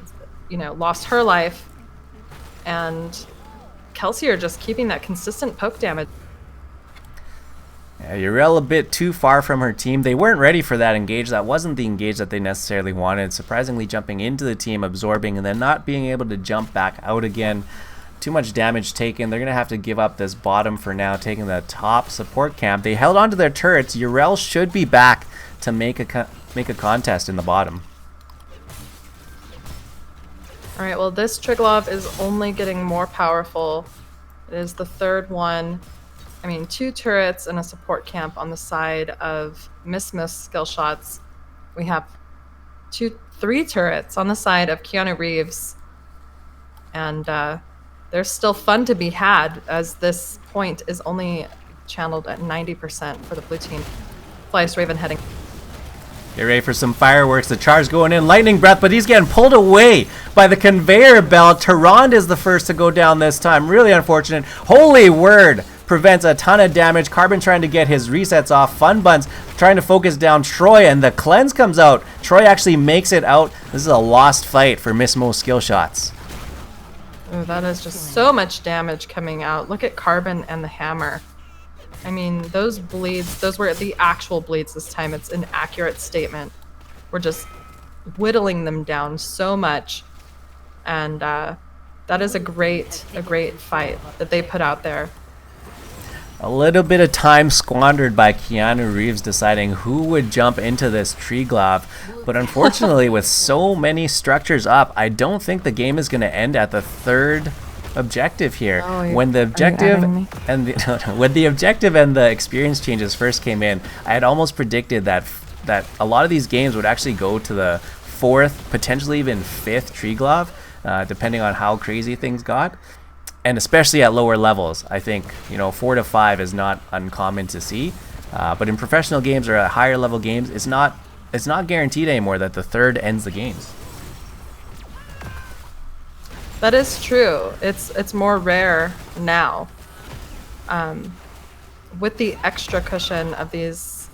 lost her life. And Kelsey are just keeping that consistent poke damage. Yeah, Urel a bit too far from her team. They weren't ready for that engage. That wasn't the engage that they necessarily wanted. Surprisingly jumping into the team, absorbing, and then not being able to jump back out again. Too much damage taken. They're going to have to give up this bottom for now, taking the top support camp. They held onto their turrets. Urel should be back to make a contest in the bottom. All right, well, this Triglav is only getting more powerful. It is the third one. I mean, 2 turrets and a support camp on the side of Mismo Skillshots. We have 2 3 turrets on the side of Keanu Reeves. And there's still fun to be had, as this point is only channeled at 90% for the blue team. Flyest Raven heading. Get ready for some fireworks. The charge going in. Lightning breath, but he's getting pulled away by the conveyor belt. Tyrande is the first to go down this time. Really unfortunate. Holy word. Prevents a ton of damage. Carbon trying to get his resets off. Fun Buns trying to focus down Troy, and the cleanse comes out. Troy actually makes it out. This is a lost fight for Miss Mo Skillshots. Oh, that is just so much damage coming out. Look at Carbon and the hammer. I mean, those bleeds, those were the actual bleeds this time. It's an accurate statement. We're just whittling them down so much. And that is a great fight that they put out there. A little bit of time squandered by Keanu Reeves deciding who would jump into this tree glove. But unfortunately, with so many structures up, I don't think the game is going to end at the third objective here. When the objective and the experience changes first came in, I had almost predicted that a lot of these games would actually go to the 4th, potentially even 5th tree glove, depending on how crazy things got. And especially at lower levels, I think 4 to 5 is not uncommon to see. But in professional games or at higher level games, it's not guaranteed anymore that the 3rd ends the games. That is true. It's more rare now. With the extra cushion of these,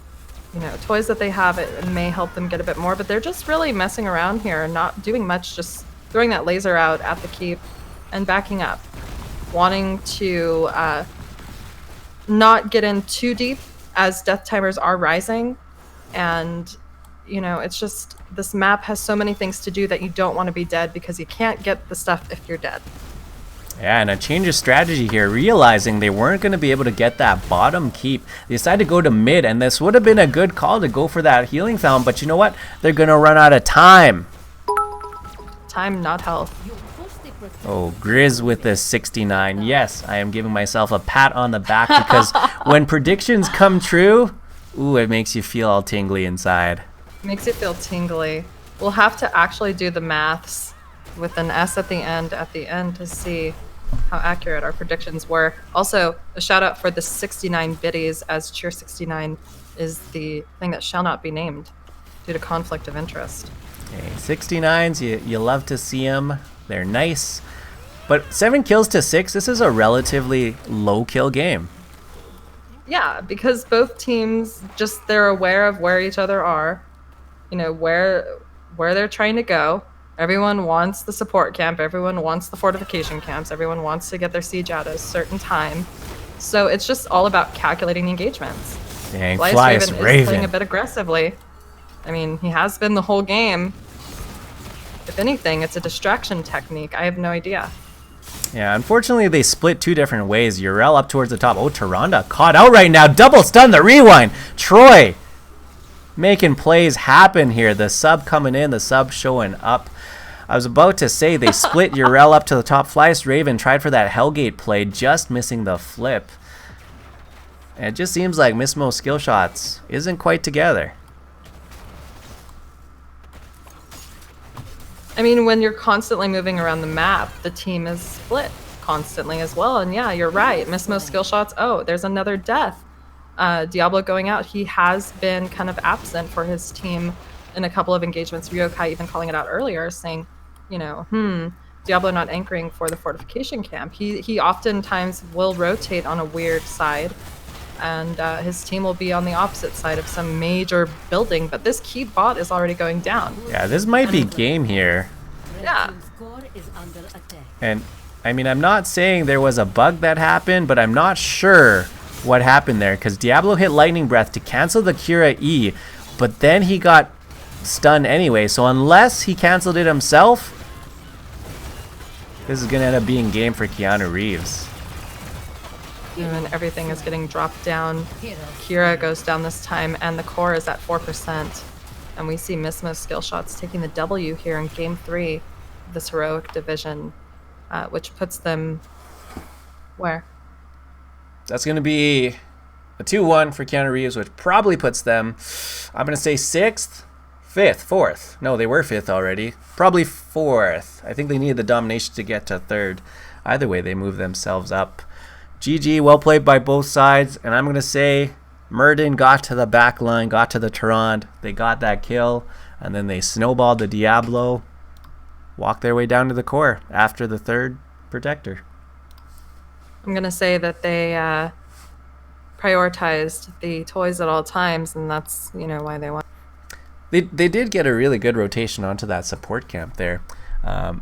toys that they have, it may help them get a bit more. But they're just really messing around here and not doing much. Just throwing that laser out at the keep and backing up, wanting to not get in too deep as death timers are rising. And it's just, this map has so many things to do that you don't want to be dead, because you can't get the stuff if you're dead. Yeah, and a change of strategy here, realizing they weren't going to be able to get that bottom keep. They decided to go to mid, and this would have been a good call to go for that healing fountain, but you know what? They're going to run out of time. Time, not health. Oh, Grizz with the 69. Yes, I am giving myself a pat on the back, because when predictions come true, ooh, it makes you feel all tingly inside. Makes it feel tingly. We'll have to actually do the maths with an S at the end to see how accurate our predictions were. Also, a shout out for the 69 biddies, as Cheer 69 is the thing that shall not be named due to conflict of interest. Okay, 69s, you love to see them. They're nice. But 7 kills to 6, this is a relatively low kill game. Yeah, because both teams they're aware of where each other are, where they're trying to go. Everyone wants the support camp, everyone wants the fortification camps, everyone wants to get their siege out at a certain time. So it's just all about calculating the engagements. Dang, Flyest Raven is playing a bit aggressively. I mean, he has been the whole game. If anything, it's a distraction technique. I have no idea. Yeah, unfortunately, they split 2 different ways. Yrel up towards the top. Oh, Tyrande caught out right now. Double stun the rewind. Troy making plays happen here. The sub coming in, the sub showing up. I was about to say they split Yrel up to the top. Flyest Raven tried for that Hellgate play, just missing the flip. And it just seems like Miss Mo Skillshots isn't quite together. I mean, when you're constantly moving around the map, the team is split constantly as well. And yeah, you're right. Miss Mo Skillshots. Oh, there's another death. Diablo going out. He has been kind of absent for his team in a couple of engagements. Ryokai even calling it out earlier, saying, Diablo not anchoring for the fortification camp. He oftentimes will rotate on a weird side, and his team will be on the opposite side of some major building, but this keep bot is already going down. Yeah, this might be game here. Yeah. And I mean, I'm not saying there was a bug that happened, but I'm not sure what happened there, because Diablo hit Lightning Breath to cancel the Kira E, but then he got stunned anyway, so unless he canceled it himself, this is going to end up being game for Keanu Reeves. And everything is getting dropped down. Kira goes down this time, and the core is at 4%. And we see Miss Mo Skillshots taking the W here in Game 3 of this heroic division, which puts them where? That's going to be a 2-1 for Keanu Reeves, which probably puts them, I'm going to say 6th, Fifth, fourth. No, they were fifth already. Probably fourth. I think they needed the domination to get to third. Either way, they moved themselves up. GG, well played by both sides. And I'm going to say Murden got to the back line, got to the Tarrant. They got that kill. And then they snowballed the Diablo. Walked their way down to the core after the third protector. I'm going to say that they prioritized the toys at all times, and that's, why they won. They did get a really good rotation onto that support camp there. I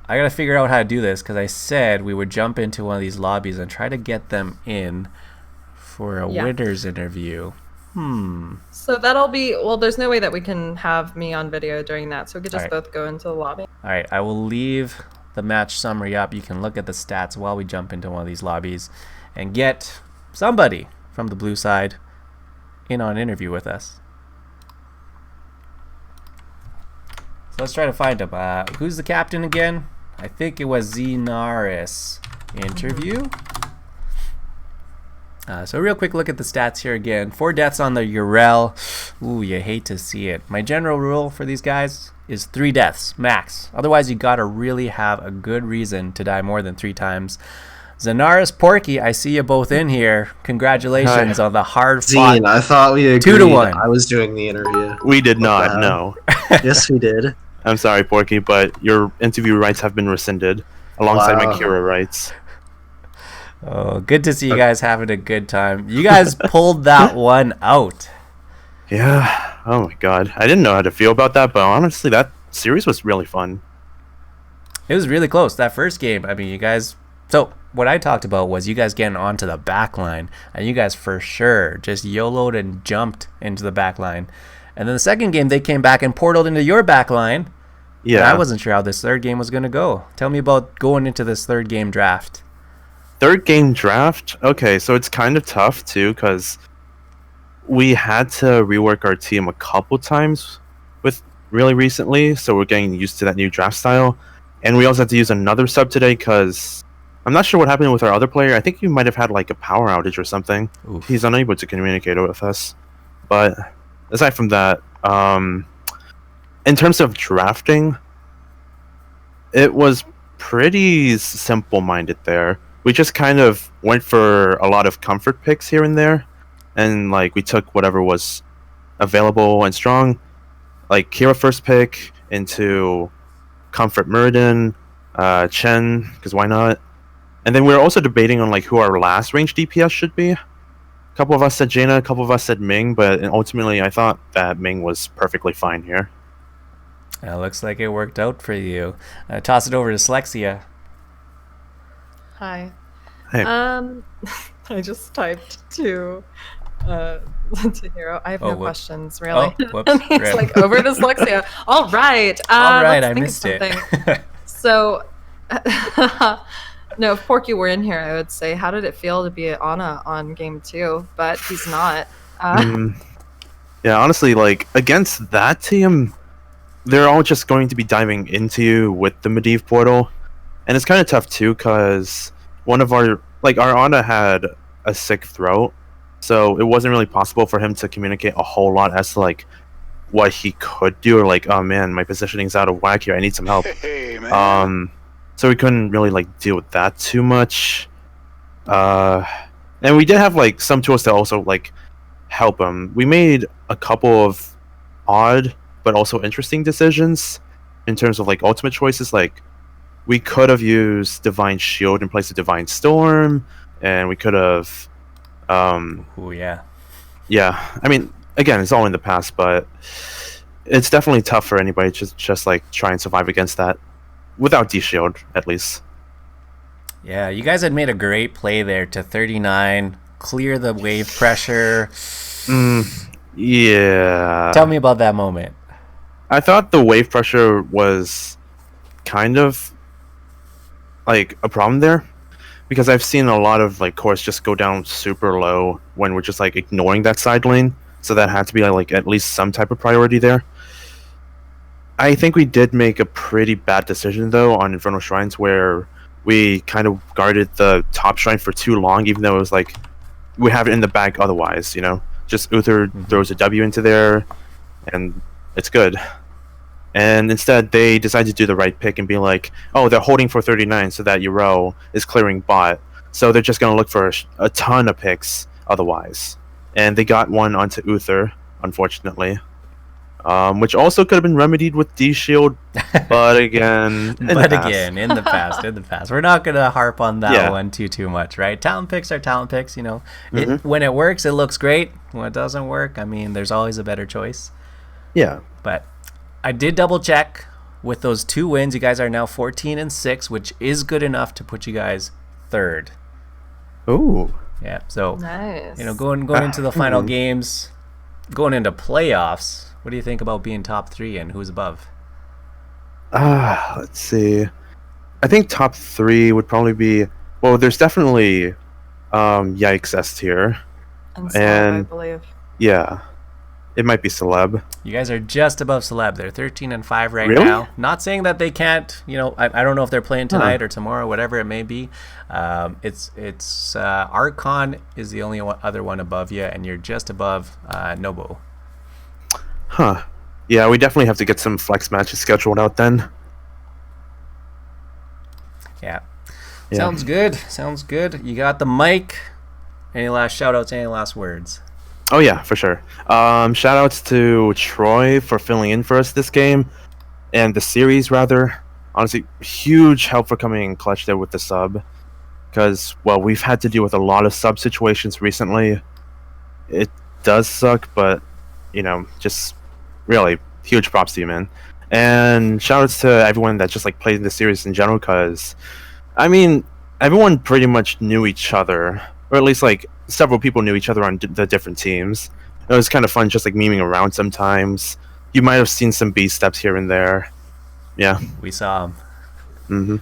got to figure out how to do this because I said we would jump into one of these lobbies and try to get them in for a winner's interview. So that'll be, well, there's no way that we can have me on video during that, so we could just both go into the lobby. All right, I will leave the match summary up. You can look at the stats while we jump into one of these lobbies and get somebody from the blue side in on an interview with us. So let's try to find him. Who's the captain again? I think it was Zenaris. Interview. So real quick look at the stats here again. 4 deaths on the Urel. Ooh, you hate to see it. My general rule for these guys is 3 deaths, max. Otherwise, you gotta really have a good reason to die more than 3 times. Zenaris, Porky, I see you both in here. Congratulations on the hard fought. Zine, I thought we agreed 2-1. I was doing the interview. We did not, no. Yes, we did. I'm sorry, Porky, but your interview rights have been rescinded, alongside my Wow. Kira rights. Oh, good to see you guys having a good time. You guys pulled that one out. Yeah, oh my god. I didn't know how to feel about that, but honestly, that series was really fun. It was really close. That first game, I mean, you guys... So, what I talked about was you guys getting onto the back line, and you guys for sure just YOLO'd and jumped into the back line. And then the second game, they came back and portaled into your back line. Yeah. And I wasn't sure how this third game was going to go. Tell me about going into this third game draft. Third game draft? Okay, so it's kind of tough, too, because we had to rework our team a couple times with really recently, so we're getting used to that new draft style. And we also had to use another sub today because I'm not sure what happened with our other player. I think he might have had like a power outage or something. Oof. He's unable to communicate with us. But aside from that, in terms of drafting, it was pretty simple-minded there. We just kind of went for a lot of comfort picks here and there, and like we took whatever was available and strong, like Kira first pick into Comfort Murden, Chen, because why not? And then we were also debating on like who our last range DPS should be. A couple of us said Jaina, a couple of us said Ming, but ultimately I thought that Ming was perfectly fine here. Looks like it worked out for you. Toss it over to Slexia. Hi. Hey. I just typed to Hero. I have no questions, really. Oh, whoops. It's Rip. like over dyslexia. All right. All right, let's I think of missed it. something. So, no, if Porky were in here, I would say, how did it feel to be Anna on game 2? But he's not. Yeah, honestly, like, against that team, they're all just going to be diving into you with the Medivh portal. And it's kind of tough, too, because one of our Anna had a sick throat. So it wasn't really possible for him to communicate a whole lot as to, like, what he could do. Or, like, oh, man, my positioning's out of whack here. I need some help. Hey, man. So we couldn't really, like, deal with that too much. And we did have, like, some tools to also, like, help him. We made a couple of odd but also interesting decisions in terms of like ultimate choices. Like we could have used Divine Shield in place of Divine Storm, and we could have Oh yeah. Yeah, I mean, again, it's all in the past, but it's definitely tough for anybody to just like try and survive against that without D-Shield, at least. Yeah, you guys had made a great play there to 39, clear the wave pressure. Yeah. Tell me about that moment. I thought the wave pressure was kind of like a problem there, because I've seen a lot of like cores just go down super low when we're just like ignoring that side lane, so that had to be like at least some type of priority there. I think we did make a pretty bad decision though on Infernal Shrines, where we kind of guarded the top shrine for too long, even though it was like we have it in the bag otherwise, you know. Just Uther throws a W into there, and it's good. And instead, they decide to do the right pick and be like, oh, they're holding for 39 so that Euro is clearing bot. So they're just going to look for a ton of picks otherwise. And they got one onto Uther, unfortunately. Which also could have been remedied with D-Shield, but again, in the past. We're not going to harp on that one too much, right? Talent picks are talent picks, you know. When it works, it looks great. When it doesn't work, I mean, there's always a better choice. Yeah. But I did double check with those 2 wins. You guys are now 14-6, which is good enough to put you guys 3rd. Ooh. Yeah. So, nice. you know, going into the final games, going into playoffs, what do you think about being top 3 and who's above? Let's see. I think top 3 would probably be, well, there's definitely Yikes S tier. And Celeb, I believe. Yeah. It might be Celeb. You guys are just above Celeb. They're 13-5 right Really? now. Not saying that they can't, you know, I don't know if they're playing tonight or tomorrow, whatever it may be. It's Archon is the only other one above you, and you're just above Nobo. Huh. Yeah, we definitely have to get some flex matches scheduled out then. Yeah. Sounds good. You got the mic. Any last shout outs, any last words? Oh yeah, for sure. Shout outs to Troy for filling in for us this game and the series rather. Honestly, huge help for coming in clutch there with the sub. Because, well, we've had to deal with a lot of sub situations recently. It does suck, but, you know, just really huge props to you, man. And shout outs to everyone that just like played the series in general, because, I mean, everyone pretty much knew each other. Or at least, like, several people knew each other on the different teams. It was kind of fun just, like, memeing around sometimes. You might have seen some B steps here and there. Yeah. We saw them.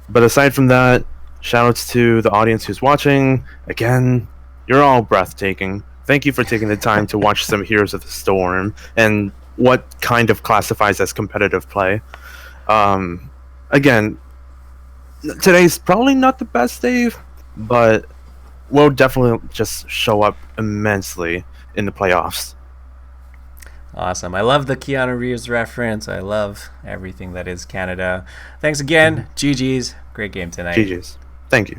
But aside from that, shoutouts to the audience who's watching. Again, you're all breathtaking. Thank you for taking the time to watch some Heroes of the Storm and what kind of classifies as competitive play. Again, today's probably not the best day, but we'll definitely just show up immensely in the playoffs. Awesome. I love the Keanu Reeves reference. I love everything that is Canada. Thanks again. GG's. Great game tonight. GG's. Thank you.